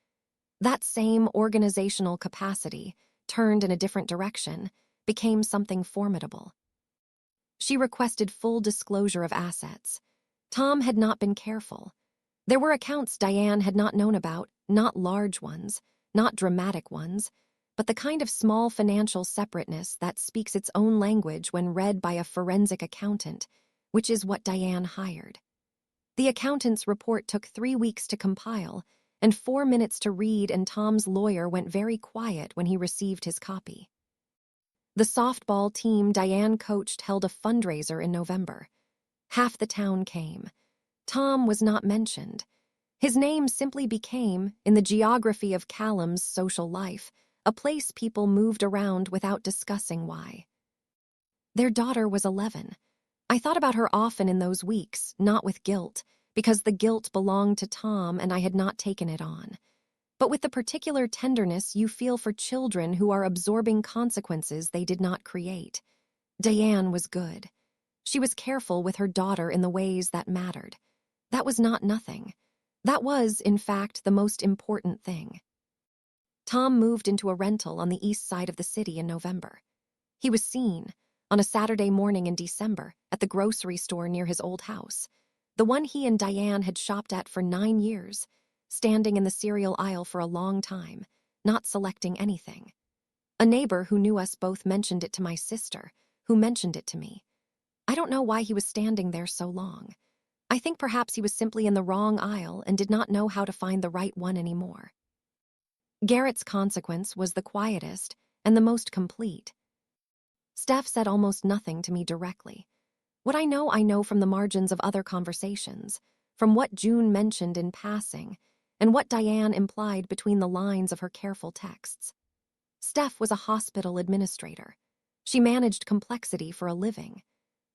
That same organizational capacity, turned in a different direction, became something formidable. She requested full disclosure of assets. Tom had not been careful. There were accounts Diane had not known about, not large ones, not dramatic ones, but the kind of small financial separateness that speaks its own language when read by a forensic accountant, which is what Diane hired. The accountant's report took 3 weeks to compile, and 4 minutes to read, and Tom's lawyer went very quiet when he received his copy. The softball team Diane coached held a fundraiser in November. Half the town came. Tom was not mentioned. His name simply became, in the geography of Callum's social life, a place people moved around without discussing why. Their daughter was 11. I thought about her often in those weeks, not with guilt, because the guilt belonged to Tom and I had not taken it on, but with the particular tenderness you feel for children who are absorbing consequences they did not create. Diane was good. She was careful with her daughter in the ways that mattered. That was not nothing. That was, in fact, the most important thing. Tom moved into a rental on the east side of the city in November. He was seen, on a Saturday morning in December, at the grocery store near his old house, the one he and Diane had shopped at for 9 years, standing in the cereal aisle for a long time, not selecting anything. A neighbor who knew us both mentioned it to my sister, who mentioned it to me. I don't know why he was standing there so long. I think perhaps he was simply in the wrong aisle and did not know how to find the right one anymore. Garrett's consequence was the quietest and the most complete. Steph said almost nothing to me directly. What I know from the margins of other conversations, from what June mentioned in passing, and what Diane implied between the lines of her careful texts. Steph was a hospital administrator. She managed complexity for a living.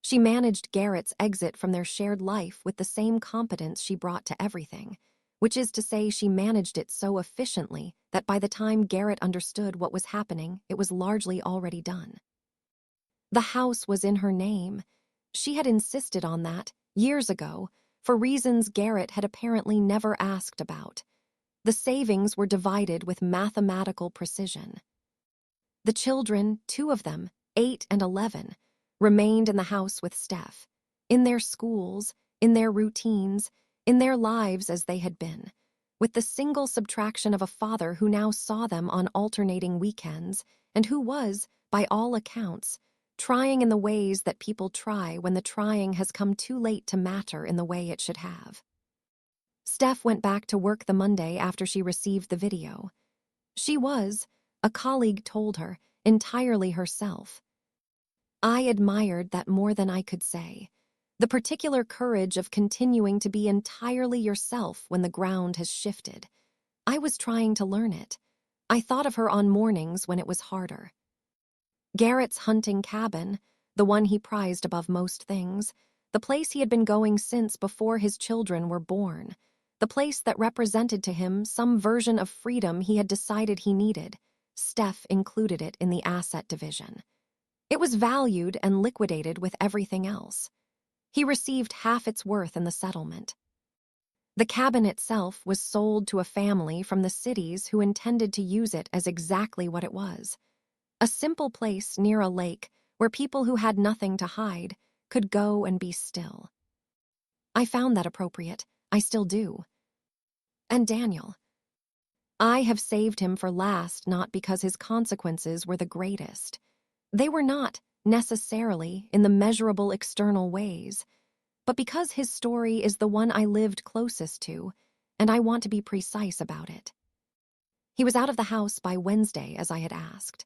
She managed Garrett's exit from their shared life with the same competence she brought to everything, which is to say she managed it so efficiently that by the time Garrett understood what was happening, it was largely already done. The house was in her name. She had insisted on that, years ago, for reasons Garrett had apparently never asked about. The savings were divided with mathematical precision. The children, 2 of them, 8 and 11, remained in the house with Steph, in their schools, in their routines, in their lives as they had been, with the single subtraction of a father who now saw them on alternating weekends and who was, by all accounts, trying in the ways that people try when the trying has come too late to matter in the way it should have. Steph went back to work the Monday after she received the video. She was, a colleague told her, entirely herself. I admired that more than I could say. The particular courage of continuing to be entirely yourself when the ground has shifted. I was trying to learn it. I thought of her on mornings when it was harder. Garrett's hunting cabin, the one he prized above most things, the place he had been going since before his children were born, the place that represented to him some version of freedom he had decided he needed. Steph included it in the asset division. It was valued and liquidated with everything else. He received half its worth in the settlement. The cabin itself was sold to a family from the cities who intended to use it as exactly what it was. A simple place near a lake where people who had nothing to hide could go and be still. I found that appropriate. I still do. And Daniel. I have saved him for last not because his consequences were the greatest. They were not, necessarily, in the measurable external ways, but because his story is the one I lived closest to, and I want to be precise about it. He was out of the house by Wednesday, as I had asked.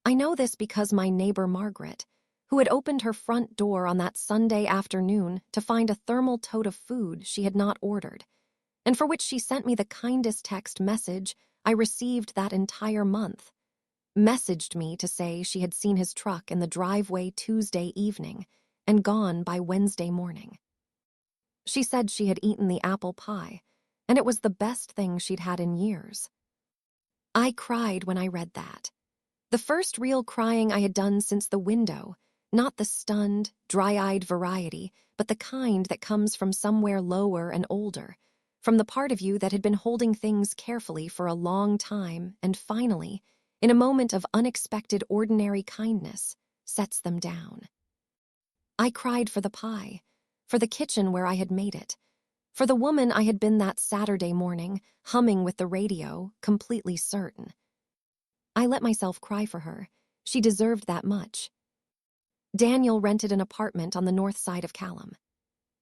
I know this because my neighbor Margaret, who had opened her front door on that Sunday afternoon to find a thermal tote of food she had not ordered, and for which she sent me the kindest text message I received that entire month, messaged me to say she had seen his truck in the driveway Tuesday evening and gone by Wednesday morning. She said she had eaten the apple pie, and it was the best thing she'd had in years. I cried when I read that. The first real crying I had done since the window, not the stunned, dry-eyed variety, but the kind that comes from somewhere lower and older, from the part of you that had been holding things carefully for a long time and finally, in a moment of unexpected ordinary kindness, sets them down. I cried for the pie, for the kitchen where I had made it, for the woman I had been that Saturday morning, humming with the radio, completely certain. I let myself cry for her. She deserved that much. Daniel rented an apartment on the north side of Callum.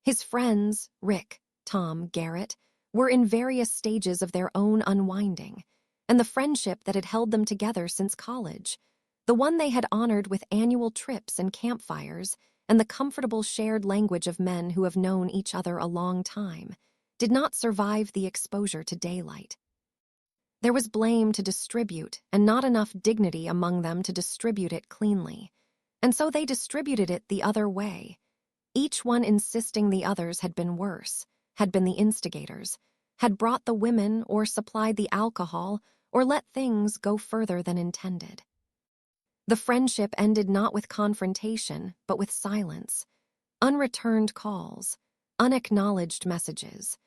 His friends, Rick, Tom, Garrett, were in various stages of their own unwinding, and the friendship that had held them together since college, the one they had honored with annual trips and campfires, and the comfortable shared language of men who have known each other a long time, did not survive the exposure to daylight. There was blame to distribute and not enough dignity among them to distribute it cleanly, and so they distributed it the other way, each one insisting the others had been worse, had been the instigators, had brought the women or supplied the alcohol or let things go further than intended. The friendship ended not with confrontation, but with silence, unreturned calls, unacknowledged messages,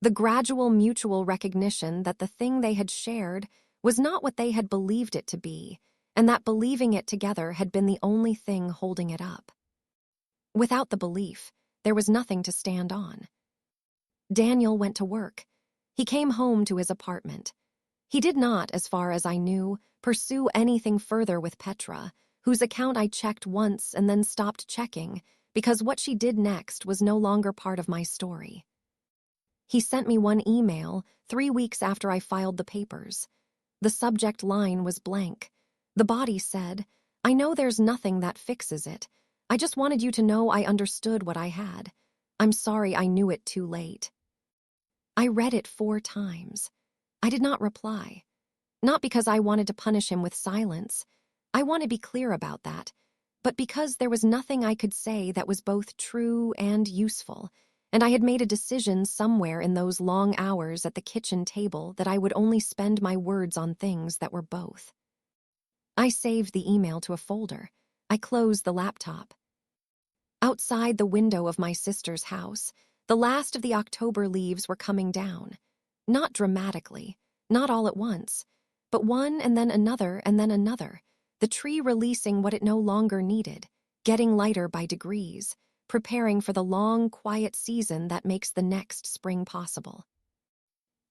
the gradual mutual recognition that the thing they had shared was not what they had believed it to be, and that believing it together had been the only thing holding it up. Without the belief, there was nothing to stand on. Daniel went to work. He came home to his apartment. He did not, as far as I knew, pursue anything further with Petra, whose account I checked once and then stopped checking, because what she did next was no longer part of my story. He sent me one email 3 weeks after I filed the papers. The subject line was blank. The body said, "I know there's nothing that fixes it. I just wanted you to know I understood what I had. I'm sorry I knew it too late." I read it 4 times. I did not reply. Not because I wanted to punish him with silence. I want to be clear about that. But because there was nothing I could say that was both true and useful, and I had made a decision somewhere in those long hours at the kitchen table that I would only spend my words on things that were both. I saved the email to a folder. I closed the laptop. Outside the window of my sister's house, the last of the October leaves were coming down. Not dramatically, not all at once, but one and then another, the tree releasing what it no longer needed, getting lighter by degrees, preparing for the long, quiet season that makes the next spring possible.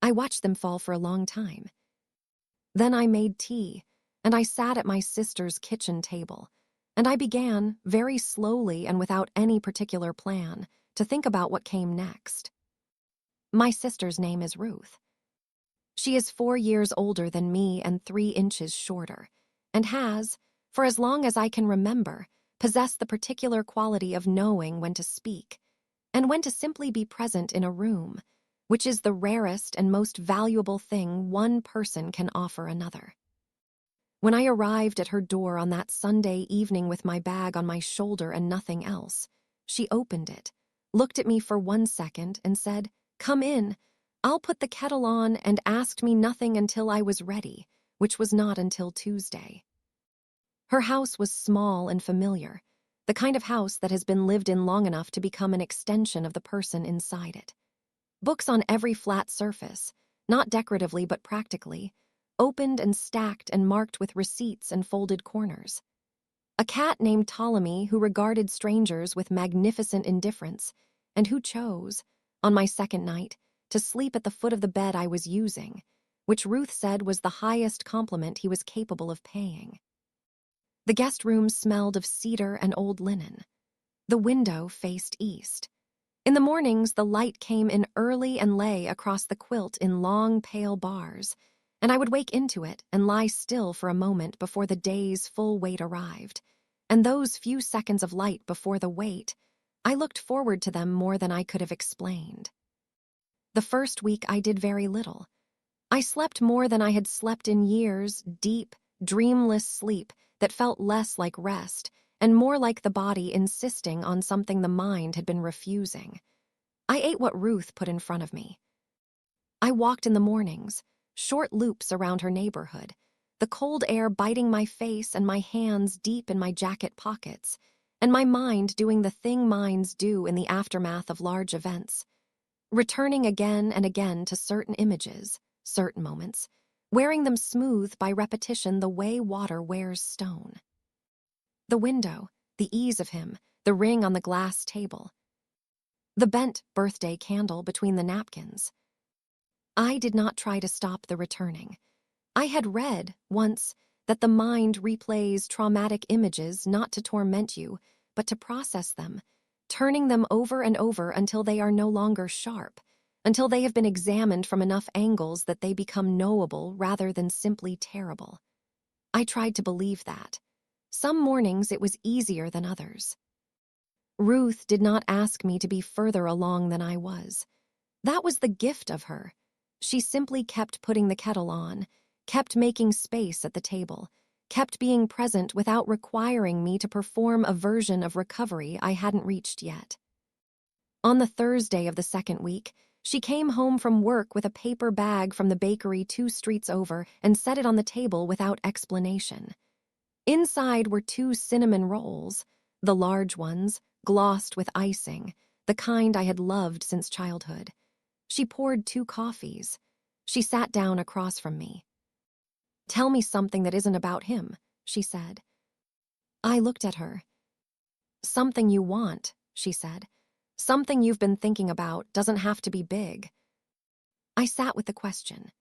I watched them fall for a long time. Then I made tea, and I sat at my sister's kitchen table, and I began, very slowly and without any particular plan, to think about what came next. My sister's name is Ruth. She is 4 years older than me and 3 inches shorter, and has, for as long as I can remember, possessed the particular quality of knowing when to speak, and when to simply be present in a room, which is the rarest and most valuable thing one person can offer another. When I arrived at her door on that Sunday evening with my bag on my shoulder and nothing else, she opened it, looked at me for 1 second, and said, "Come in. I'll put the kettle on," and asked me nothing until I was ready, which was not until Tuesday. Her house was small and familiar, the kind of house that has been lived in long enough to become an extension of the person inside it. Books on every flat surface, not decoratively but practically, opened and stacked and marked with receipts and folded corners. A cat named Ptolemy who regarded strangers with magnificent indifference, and who chose, on my second night, to sleep at the foot of the bed I was using, which Ruth said was the highest compliment he was capable of paying. The guest room smelled of cedar and old linen. The window faced east. In the mornings, the light came in early and lay across the quilt in long, pale bars, and I would wake into it and lie still for a moment before the day's full weight arrived. And those few seconds of light before the wait, I looked forward to them more than I could have explained. The first week I did very little. I slept more than I had slept in years, deep, dreamless sleep that felt less like rest and more like the body insisting on something the mind had been refusing. I ate what Ruth put in front of me. I walked in the mornings, short loops around her neighborhood, the cold air biting my face and my hands deep in my jacket pockets, and my mind doing the thing minds do in the aftermath of large events, returning again and again to certain images, certain moments, wearing them smooth by repetition the way water wears stone. The window, the ease of him, the ring on the glass table, the bent birthday candle between the napkins. I did not try to stop the returning. I had read, once, that the mind replays traumatic images not to torment you, but to process them, turning them over and over until they are no longer sharp, until they have been examined from enough angles that they become knowable rather than simply terrible. I tried to believe that. Some mornings it was easier than others. Ruth did not ask me to be further along than I was. That was the gift of her. She simply kept putting the kettle on, kept making space at the table, kept being present without requiring me to perform a version of recovery I hadn't reached yet. On the Thursday of the second week, she came home from work with a paper bag from the bakery 2 streets over and set it on the table without explanation. Inside were 2 cinnamon rolls, the large ones, glossed with icing, the kind I had loved since childhood. She poured 2 coffees. She sat down across from me. "Tell me something that isn't about him," she said. I looked at her. "Something you want," she said. "Something you've been thinking about, doesn't have to be big." I sat with the question.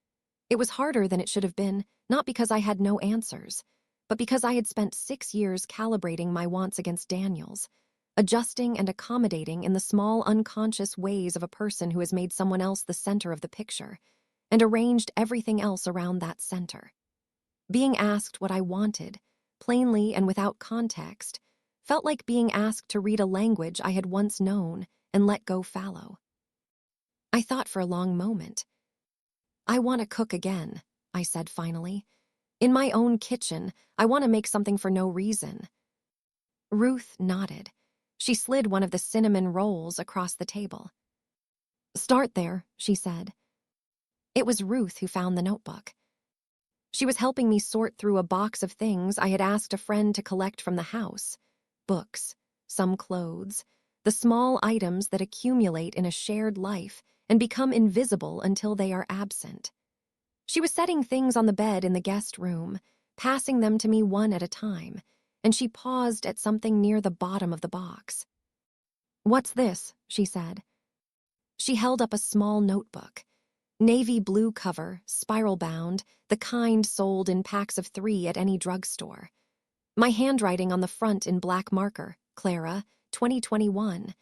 It was harder than it should have been, not because I had no answers, but because I had spent 6 years calibrating my wants against Daniel's, adjusting and accommodating in the small unconscious ways of a person who has made someone else the center of the picture, and arranged everything else around that center. Being asked what I wanted, plainly and without context, felt like being asked to read a language I had once known and let go fallow. I thought for a long moment. "I want to cook again," I said finally. "In my own kitchen, I want to make something for no reason." Ruth nodded. She slid one of the cinnamon rolls across the table. "Start there," she said. It was Ruth who found the notebook. She was helping me sort through a box of things I had asked a friend to collect from the house. Books, some clothes, the small items that accumulate in a shared life and become invisible until they are absent. She was setting things on the bed in the guest room, passing them to me one at a time, and she paused at something near the bottom of the box. "What's this?" she said. She held up a small notebook. Navy blue cover, spiral-bound, the kind sold in packs of 3 at any drugstore. My handwriting on the front in black marker, Clara, 2021,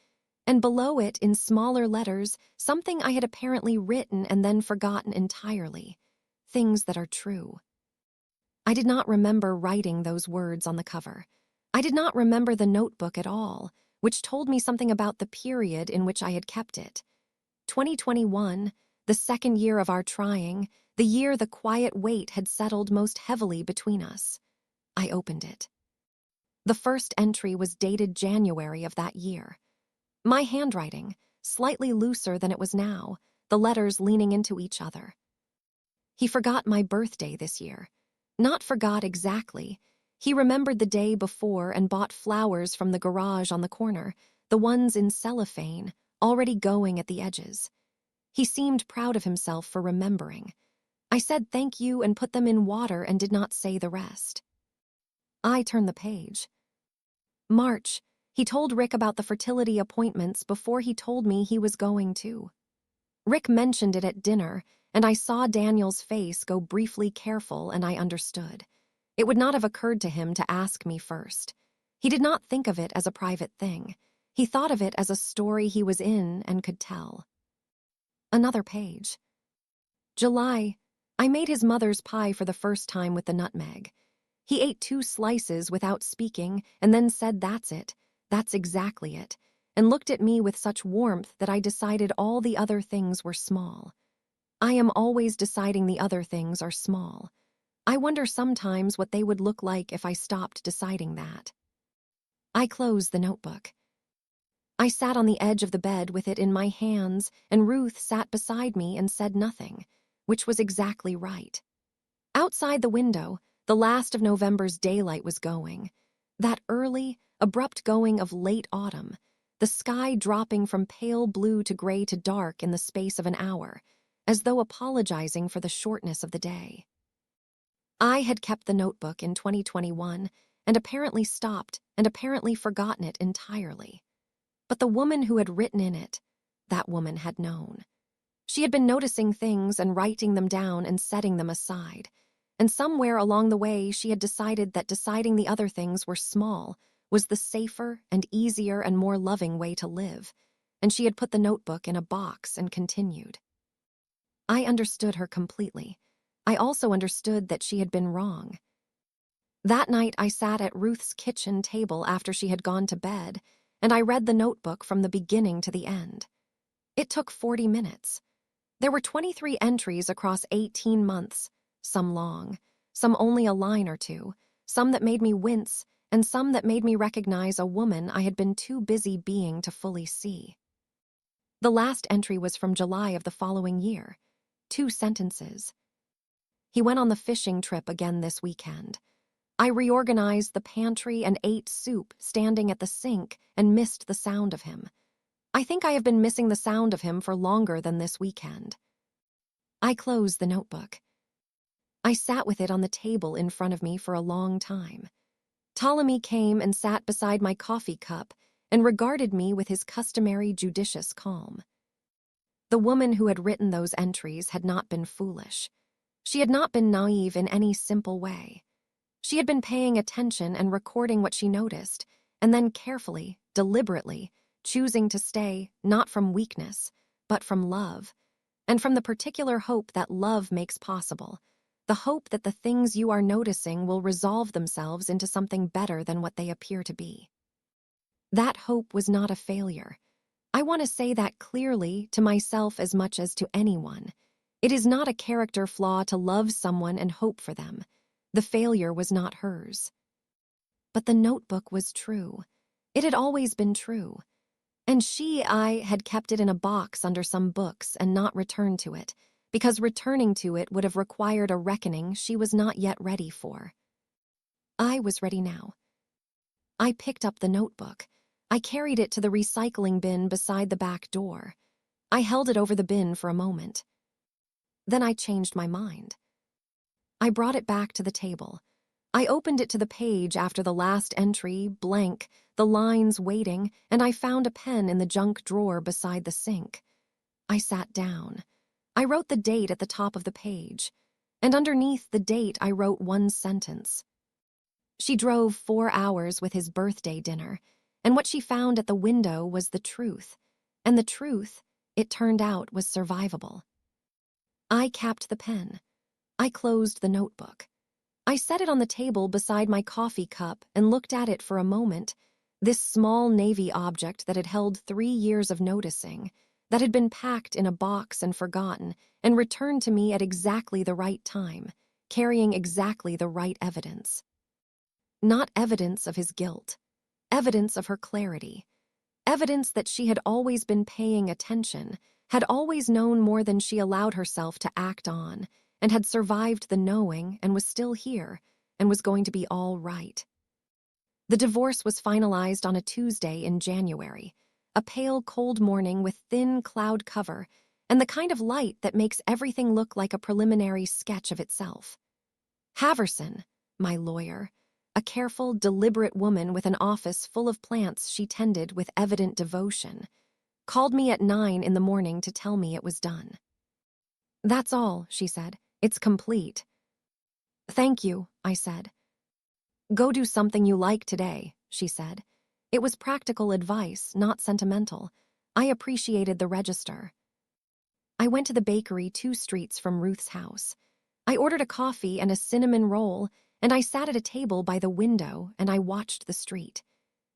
and below it in smaller letters, something I had apparently written and then forgotten entirely. Things that are true. I did not remember writing those words on the cover. I did not remember the notebook at all, which told me something about the period in which I had kept it. 2021, the second year of our trying, the year the quiet weight had settled most heavily between us. I opened it. The first entry was dated January of that year. My handwriting, slightly looser than it was now, the letters leaning into each other. He forgot my birthday this year. Not forgot exactly. He remembered the day before and bought flowers from the garage on the corner, the ones in cellophane, already going at the edges. He seemed proud of himself for remembering. I said thank you and put them in water and did not say the rest. I turned the page. March, he told Rick about the fertility appointments before he told me he was going to. Rick mentioned it at dinner, and I saw Daniel's face go briefly careful, and I understood. It would not have occurred to him to ask me first. He did not think of it as a private thing. He thought of it as a story he was in and could tell. Another page. July, I made his mother's pie for the first time with the nutmeg. He ate 2 slices without speaking and then said, "That's it. That's exactly it," and looked at me with such warmth that I decided all the other things were small. I am always deciding the other things are small. I wonder sometimes what they would look like if I stopped deciding that. I closed the notebook. I sat on the edge of the bed with it in my hands, and Ruth sat beside me and said nothing, which was exactly right. Outside the window, the last of November's daylight was going. That early, abrupt going of late autumn, the sky dropping from pale blue to gray to dark in the space of an hour, as though apologizing for the shortness of the day. I had kept the notebook in 2021 and apparently stopped and apparently forgotten it entirely. But the woman who had written in it, that woman had known. She had been noticing things and writing them down and setting them aside. And somewhere along the way, she had decided that deciding the other things were small was the safer and easier and more loving way to live. And she had put the notebook in a box and continued. I understood her completely. I also understood that she had been wrong. That night, I sat at Ruth's kitchen table after she had gone to bed, and I read the notebook from the beginning to the end. It took 40 minutes. There were 23 entries across 18 months, some long, some only a line or two, some that made me wince, and some that made me recognize a woman I had been too busy being to fully see. The last entry was from July of the following year. 2 sentences. He went on the fishing trip again this weekend. I reorganized the pantry and ate soup standing at the sink and missed the sound of him. I think I have been missing the sound of him for longer than this weekend. I closed the notebook. I sat with it on the table in front of me for a long time. Ptolemy came and sat beside my coffee cup and regarded me with his customary judicious calm. The woman who had written those entries had not been foolish. She had not been naive in any simple way. She had been paying attention and recording what she noticed, and then carefully, deliberately, choosing to stay, not from weakness, but from love, and from the particular hope that love makes possible, the hope that the things you are noticing will resolve themselves into something better than what they appear to be. That hope was not a failure. I want to say that clearly to myself as much as to anyone. It is not a character flaw to love someone and hope for them. The failure was not hers. But the notebook was true. It had always been true. And I had kept it in a box under some books and not returned to it, because returning to it would have required a reckoning she was not yet ready for. I was ready now. I picked up the notebook. I carried it to the recycling bin beside the back door. I held it over the bin for a moment. Then I changed my mind. I brought it back to the table. I opened it to the page after the last entry, blank, the lines waiting, and I found a pen in the junk drawer beside the sink. I sat down. I wrote the date at the top of the page, and underneath the date I wrote one sentence. She drove 4 hours with his birthday dinner, and what she found at the window was the truth. And the truth, it turned out, was survivable. I capped the pen. I closed the notebook. I set it on the table beside my coffee cup and looked at it for a moment, this small navy object that had held 3 years of noticing, that had been packed in a box and forgotten, and returned to me at exactly the right time, carrying exactly the right evidence. Not evidence of his guilt, evidence of her clarity, evidence that she had always been paying attention, had always known more than she allowed herself to act on, and had survived the knowing and was still here and was going to be all right. The divorce was finalized on a Tuesday in January, a pale, cold morning with thin cloud cover and the kind of light that makes everything look like a preliminary sketch of itself. Haverson, my lawyer, a careful, deliberate woman with an office full of plants she tended with evident devotion, called me at 9 in the morning to tell me it was done. "That's all," she said. "It's complete." "Thank you," I said. "Go do something you like today," she said. It was practical advice, not sentimental. I appreciated the register. I went to the bakery 2 streets from Ruth's house. I ordered a coffee and a cinnamon roll, and I sat at a table by the window and I watched the street.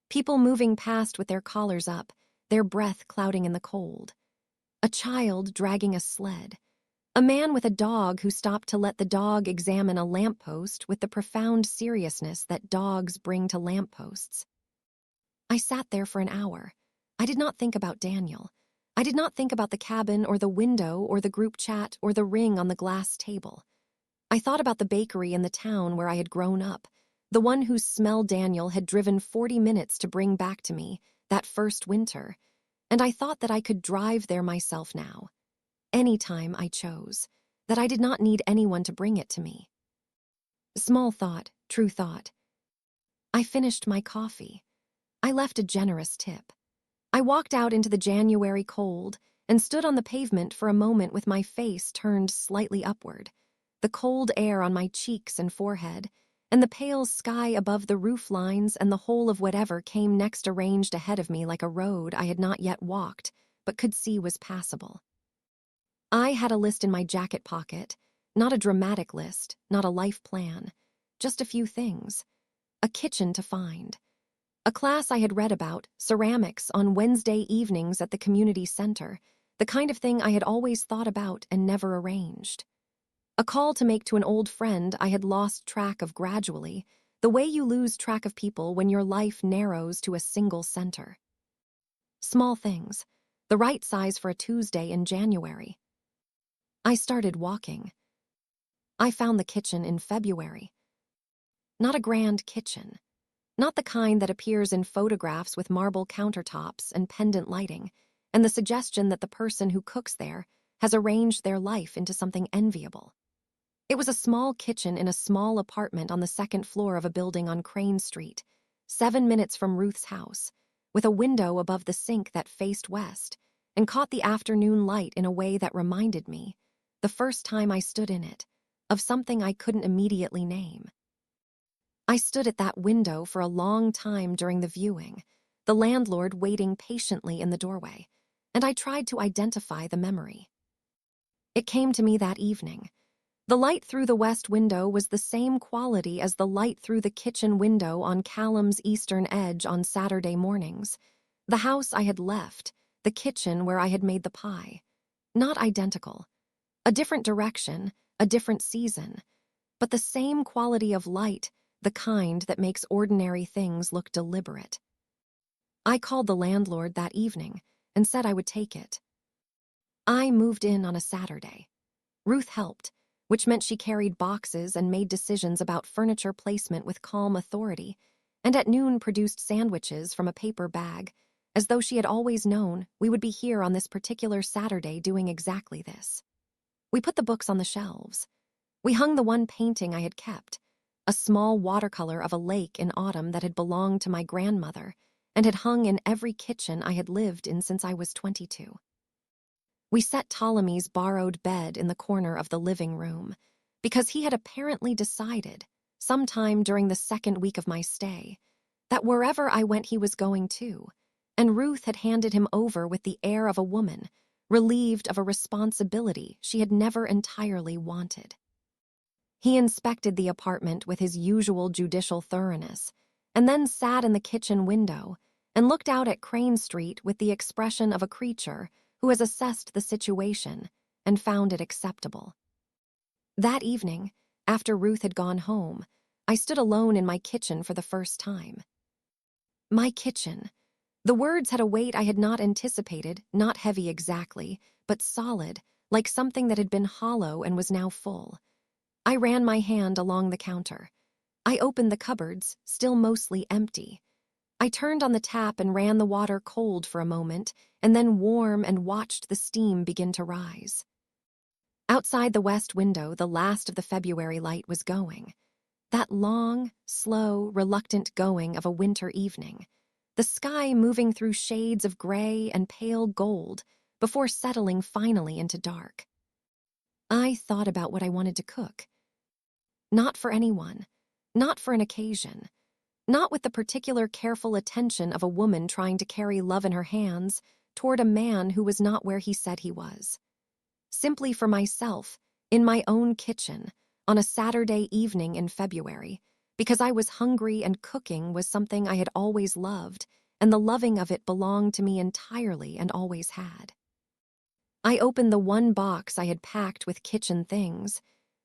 People moving past with their collars up, their breath clouding in the cold. A child dragging a sled. A man with a dog who stopped to let the dog examine a lamppost with the profound seriousness that dogs bring to lampposts. I sat there for an hour. I did not think about Daniel. I did not think about the cabin or the window or the group chat or the ring on the glass table. I thought about the bakery in the town where I had grown up, the one whose smell Daniel had driven 40 minutes to bring back to me that first winter, and I thought that I could drive there myself now. Any time I chose, that I did not need anyone to bring it to me. Small thought, true thought. I finished my coffee. I left a generous tip. I walked out into the January cold and stood on the pavement for a moment with my face turned slightly upward, the cold air on my cheeks and forehead, and the pale sky above the roof lines and the whole of whatever came next arranged ahead of me like a road I had not yet walked, but could see was passable. I had a list in my jacket pocket, not a dramatic list, not a life plan, just a few things. A kitchen to find. A class I had read about, ceramics, on Wednesday evenings at the community center, the kind of thing I had always thought about and never arranged. A call to make to an old friend I had lost track of gradually, the way you lose track of people when your life narrows to a single center. Small things, the right size for a Tuesday in January. I started walking. I found the kitchen in February. Not a grand kitchen. Not the kind that appears in photographs with marble countertops and pendant lighting, and the suggestion that the person who cooks there has arranged their life into something enviable. It was a small kitchen in a small apartment on the 2nd floor of a building on Crane Street, 7 minutes from Ruth's house, with a window above the sink that faced west and caught the afternoon light in a way that reminded me, the first time I stood in it, of something I couldn't immediately name. I stood at that window for a long time during the viewing, the landlord waiting patiently in the doorway, and I tried to identify the memory. It came to me that evening. The light through the west window was the same quality as the light through the kitchen window on Callum's eastern edge on Saturday mornings. The house I had left, the kitchen where I had made the pie. Not identical. A different direction, a different season, but the same quality of light, the kind that makes ordinary things look deliberate. I called the landlord that evening and said I would take it. I moved in on a Saturday. Ruth helped, which meant she carried boxes and made decisions about furniture placement with calm authority, and at noon produced sandwiches from a paper bag, as though she had always known we would be here on this particular Saturday doing exactly this. We put the books on the shelves. We hung the one painting I had kept, a small watercolor of a lake in autumn that had belonged to my grandmother and had hung in every kitchen I had lived in since I was 22. We set Ptolemy's borrowed bed in the corner of the living room because he had apparently decided, sometime during the second week of my stay, that wherever I went he was going too, and Ruth had handed him over with the air of a woman, relieved of a responsibility she had never entirely wanted. He inspected the apartment with his usual judicial thoroughness, and then sat in the kitchen window and looked out at Crane Street with the expression of a creature who has assessed the situation and found it acceptable. That evening, after Ruth had gone home, I stood alone in my kitchen for the first time. My kitchen. The words had a weight I had not anticipated, not heavy exactly, but solid, like something that had been hollow and was now full. I ran my hand along the counter. I opened the cupboards, still mostly empty. I turned on the tap and ran the water cold for a moment, and then warm, and watched the steam begin to rise. Outside the west window, the last of the February light was going. That long, slow, reluctant going of a winter evening. The sky moving through shades of gray and pale gold before settling finally into dark. I thought about what I wanted to cook. Not for anyone, not for an occasion, not with the particular careful attention of a woman trying to carry love in her hands toward a man who was not where he said he was. Simply for myself, in my own kitchen, on a Saturday evening in February, because I was hungry and cooking was something I had always loved, and the loving of it belonged to me entirely and always had. I opened the one box I had packed with kitchen things,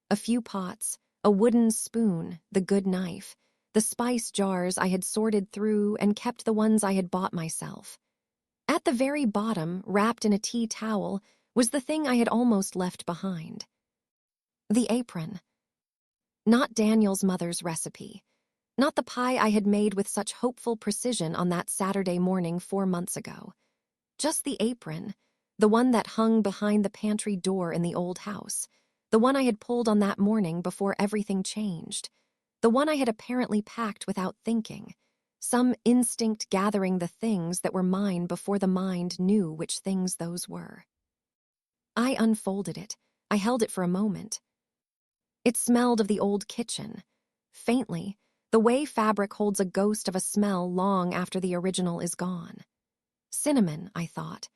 a few pots, a wooden spoon, the good knife, the spice jars I had sorted through and kept the ones I had bought myself. At the very bottom, wrapped in a tea towel, was the thing I had almost left behind. The apron. Not Daniel's mother's recipe. Not the pie I had made with such hopeful precision on that Saturday morning 4 months ago. Just the apron, the one that hung behind the pantry door in the old house, the one I had pulled on that morning before everything changed, the one I had apparently packed without thinking, some instinct gathering the things that were mine before the mind knew which things those were. I unfolded it. I held it for a moment. It smelled of the old kitchen. Faintly, the way fabric holds a ghost of a smell long after the original is gone. Cinnamon, I thought,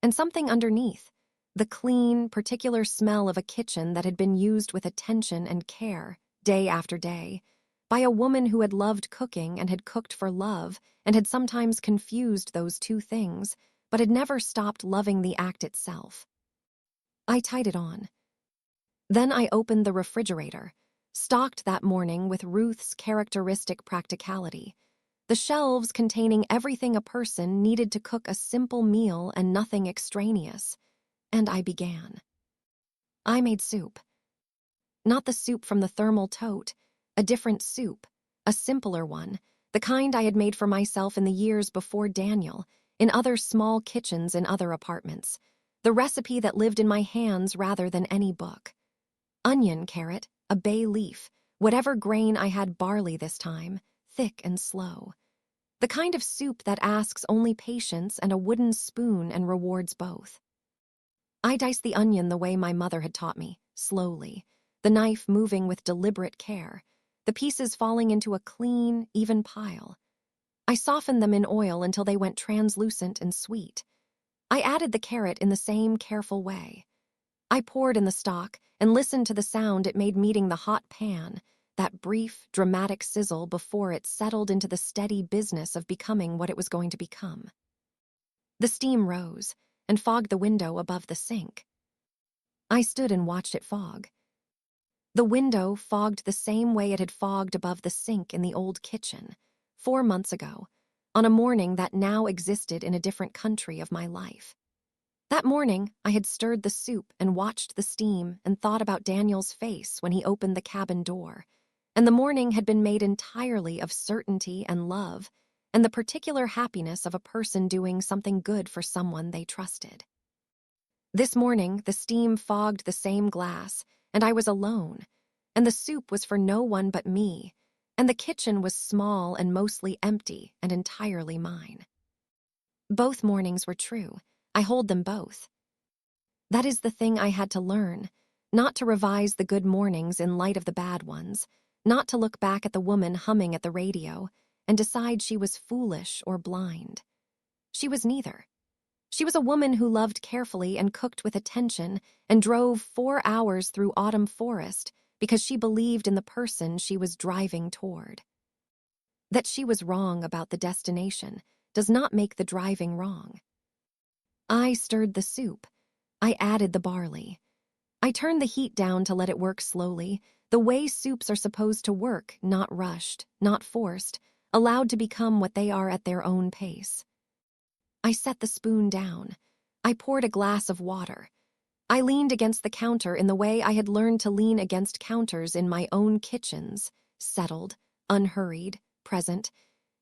and something underneath, the clean, particular smell of a kitchen that had been used with attention and care, day after day, by a woman who had loved cooking and had cooked for love and had sometimes confused those two things, but had never stopped loving the act itself. I tied it on. Then I opened the refrigerator, stocked that morning with Ruth's characteristic practicality, the shelves containing everything a person needed to cook a simple meal and nothing extraneous, and I began. I made soup. Not the soup from the thermal tote, a different soup, a simpler one, the kind I had made for myself in the years before Daniel, in other small kitchens in other apartments, the recipe that lived in my hands rather than any book. Onion, carrot, a bay leaf, whatever grain I had, barley this time, thick and slow. The kind of soup that asks only patience and a wooden spoon and rewards both. I diced the onion the way my mother had taught me, slowly, the knife moving with deliberate care, the pieces falling into a clean, even pile. I softened them in oil until they went translucent and sweet. I added the carrot in the same careful way. I poured in the stock and listened to the sound it made meeting the hot pan, that brief, dramatic sizzle before it settled into the steady business of becoming what it was going to become. The steam rose and fogged the window above the sink. I stood and watched it fog. The window fogged the same way it had fogged above the sink in the old kitchen, 4 months ago, on a morning that now existed in a different country of my life. That morning, I had stirred the soup and watched the steam and thought about Daniel's face when he opened the cabin door, and the morning had been made entirely of certainty and love and the particular happiness of a person doing something good for someone they trusted. This morning, the steam fogged the same glass, and I was alone, and the soup was for no one but me, and the kitchen was small and mostly empty and entirely mine. Both mornings were true. I hold them both. That is the thing I had to learn, not to revise the good mornings in light of the bad ones, not to look back at the woman humming at the radio and decide she was foolish or blind. She was neither. She was a woman who loved carefully and cooked with attention and drove 4 hours through autumn forest because she believed in the person she was driving toward. That she was wrong about the destination does not make the driving wrong. I stirred the soup. I added the barley. I turned the heat down to let it work slowly, the way soups are supposed to work, not rushed, not forced, allowed to become what they are at their own pace. I set the spoon down. I poured a glass of water. I leaned against the counter in the way I had learned to lean against counters in my own kitchens, settled, unhurried, present,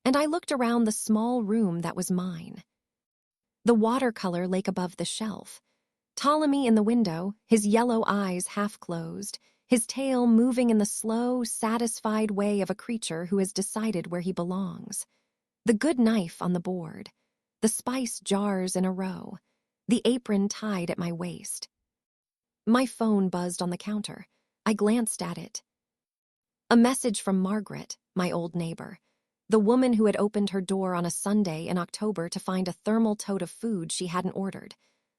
and I looked around the small room that was mine. The watercolor lay above the shelf. Ptolemy in the window, his yellow eyes half closed, his tail moving in the slow, satisfied way of a creature who has decided where he belongs. The good knife on the board, the spice jars in a row, the apron tied at my waist. My phone buzzed on the counter. I glanced at it. A message from Margaret, my old neighbor, the woman who had opened her door on a Sunday in October to find a thermal tote of food she hadn't ordered,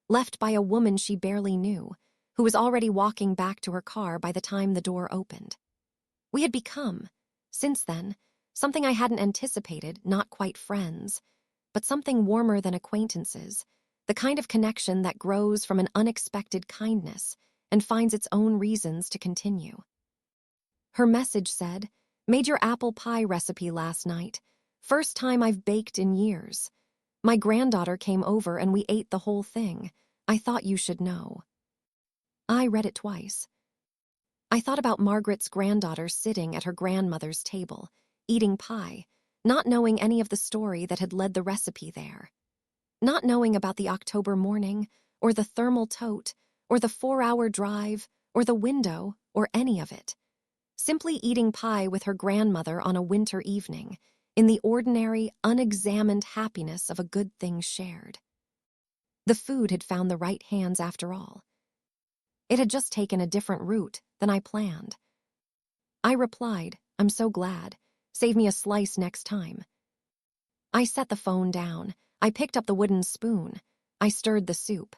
left by a woman she barely knew, who was already walking back to her car by the time the door opened. We had become, since then, something I hadn't anticipated, not quite friends, but something warmer than acquaintances, the kind of connection that grows from an unexpected kindness and finds its own reasons to continue. Her message said, "Made your apple pie recipe last night. First time I've baked in years. My granddaughter came over and we ate the whole thing. I thought you should know." I read it twice. I thought about Margaret's granddaughter sitting at her grandmother's table, eating pie, not knowing any of the story that had led the recipe there. Not knowing about the October morning, or the thermal tote, or the 4-hour drive, or the window, or any of it. Simply eating pie with her grandmother on a winter evening, in the ordinary, unexamined happiness of a good thing shared. The food had found the right hands after all. It had just taken a different route than I planned. I replied, "I'm so glad. Save me a slice next time." I set the phone down. I picked up the wooden spoon. I stirred the soup.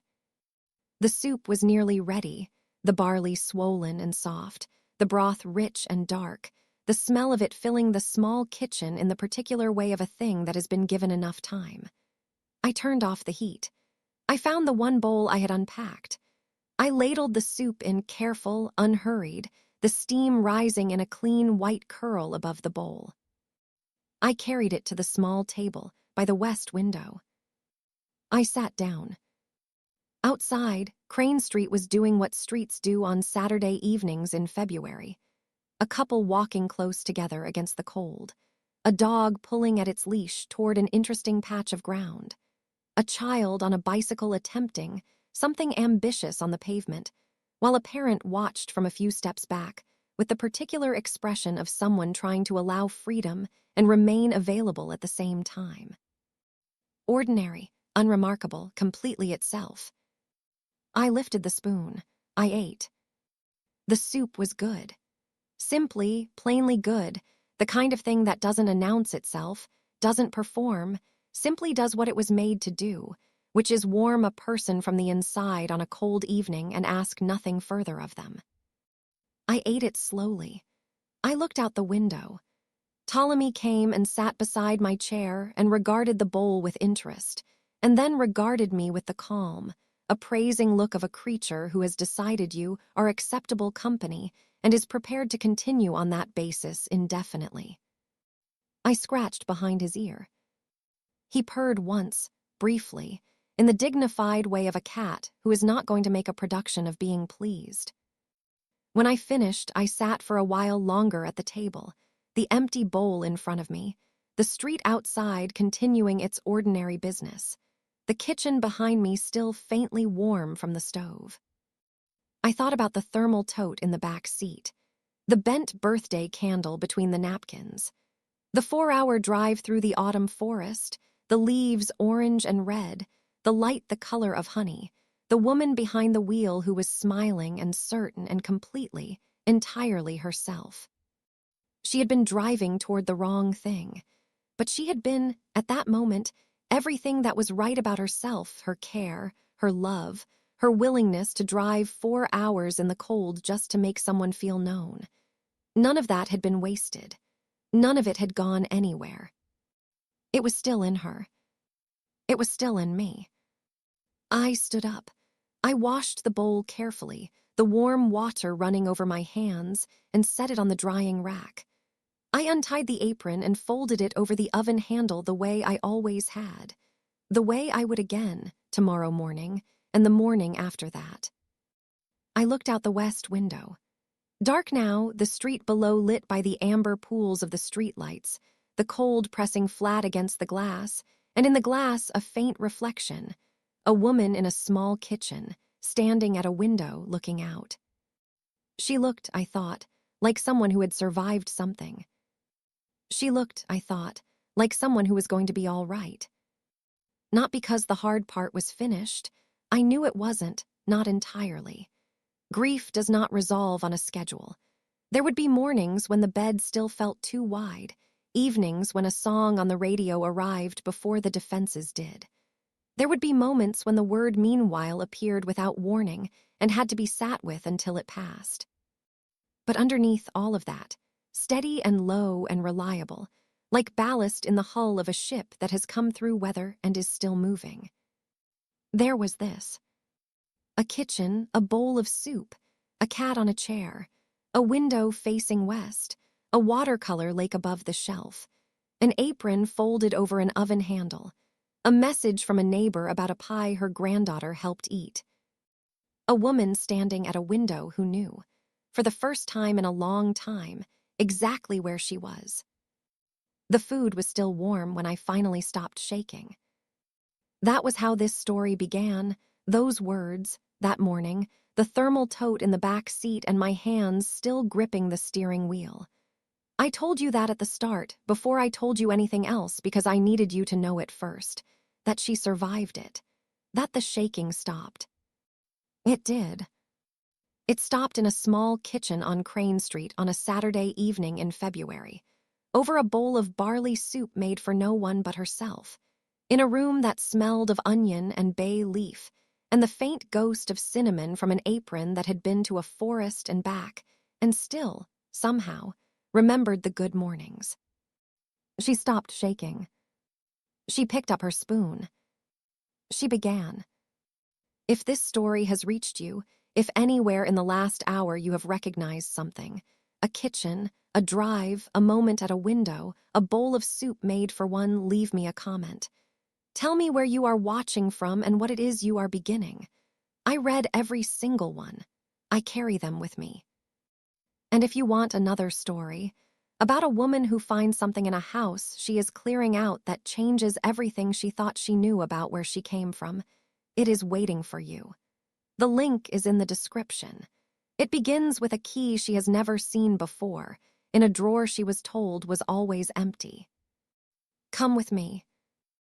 The soup was nearly ready, the barley swollen and soft, the broth rich and dark, the smell of it filling the small kitchen in the particular way of a thing that has been given enough time. I turned off the heat. I found the one bowl I had unpacked. I ladled the soup in careful, unhurried, the steam rising in a clean white curl above the bowl. I carried it to the small table by the west window. I sat down. Outside, Crane Street was doing what streets do on Saturday evenings in February. A couple walking close together against the cold. A dog pulling at its leash toward an interesting patch of ground. A child on a bicycle attempting something ambitious on the pavement, while a parent watched from a few steps back, with the particular expression of someone trying to allow freedom and remain available at the same time. Ordinary, unremarkable, completely itself. I lifted the spoon. I ate. The soup was good. Simply, plainly good, the kind of thing that doesn't announce itself, doesn't perform, simply does what it was made to do, which is warm a person from the inside on a cold evening and ask nothing further of them. I ate it slowly. I looked out the window. Ptolemy came and sat beside my chair and regarded the bowl with interest, and then regarded me with the calm, appraising look of a creature who has decided you are acceptable company and is prepared to continue on that basis indefinitely. I scratched behind his ear. He purred once, briefly, in the dignified way of a cat who is not going to make a production of being pleased. When I finished, I sat for a while longer at the table, the empty bowl in front of me, the street outside continuing its ordinary business, the kitchen behind me still faintly warm from the stove. I thought about the thermal tote in the back seat, The bent birthday candle between the napkins. The 4-hour drive through the autumn forest, the leaves orange and red, the light the color of honey, the woman behind the wheel who was smiling and certain and completely, entirely herself. She had been driving toward the wrong thing, but she had been, at that moment, everything that was right about herself, her care, her love, her willingness to drive 4 hours in the cold just to make someone feel known. None of that had been wasted. None of it had gone anywhere. It was still in her. It was still in me. I stood up. I washed the bowl carefully, the warm water running over my hands, and set it on the drying rack. I untied the apron and folded it over the oven handle the way I always had, the way I would again, tomorrow morning, and the morning after that. I looked out the west window. Dark now, the street below lit by the amber pools of the streetlights, the cold pressing flat against the glass, and in the glass a faint reflection, a woman in a small kitchen, standing at a window looking out. She looked, I thought, like someone who had survived something. She looked, I thought, like someone who was going to be all right. Not because the hard part was finished. I knew it wasn't, not entirely. Grief does not resolve on a schedule. There would be mornings when the bed still felt too wide, evenings when a song on the radio arrived before the defenses did. There would be moments when the word meanwhile appeared without warning and had to be sat with until it passed. But underneath all of that, steady and low and reliable, like ballast in the hull of a ship that has come through weather and is still moving, there was this. A kitchen, a bowl of soup, a cat on a chair, a window facing west, a watercolor lake above the shelf, an apron folded over an oven handle, a message from a neighbor about a pie her granddaughter helped eat. A woman standing at a window who knew, for the first time in a long time, exactly where she was. The food was still warm when I finally stopped shaking. That was how this story began, those words, that morning, the thermal tote in the back seat and my hands still gripping the steering wheel. I told you that at the start, before I told you anything else, because I needed you to know it first, that she survived it, that the shaking stopped. It did. It stopped in a small kitchen on Crane Street on a Saturday evening in February, over a bowl of barley soup made for no one but herself, in a room that smelled of onion and bay leaf, and the faint ghost of cinnamon from an apron that had been to a forest and back, and still, somehow, remembered the good mornings. She stopped shaking. She picked up her spoon. She began. If this story has reached you, if anywhere in the last hour you have recognized something, a kitchen, a drive, a moment at a window, a bowl of soup made for one, leave me a comment. Tell me where you are watching from and what it is you are beginning. I read every single one. I carry them with me. And if you want another story, about a woman who finds something in a house she is clearing out that changes everything she thought she knew about where she came from, it is waiting for you. The link is in the description. It begins with a key she has never seen before, in a drawer she was told was always empty. Come with me.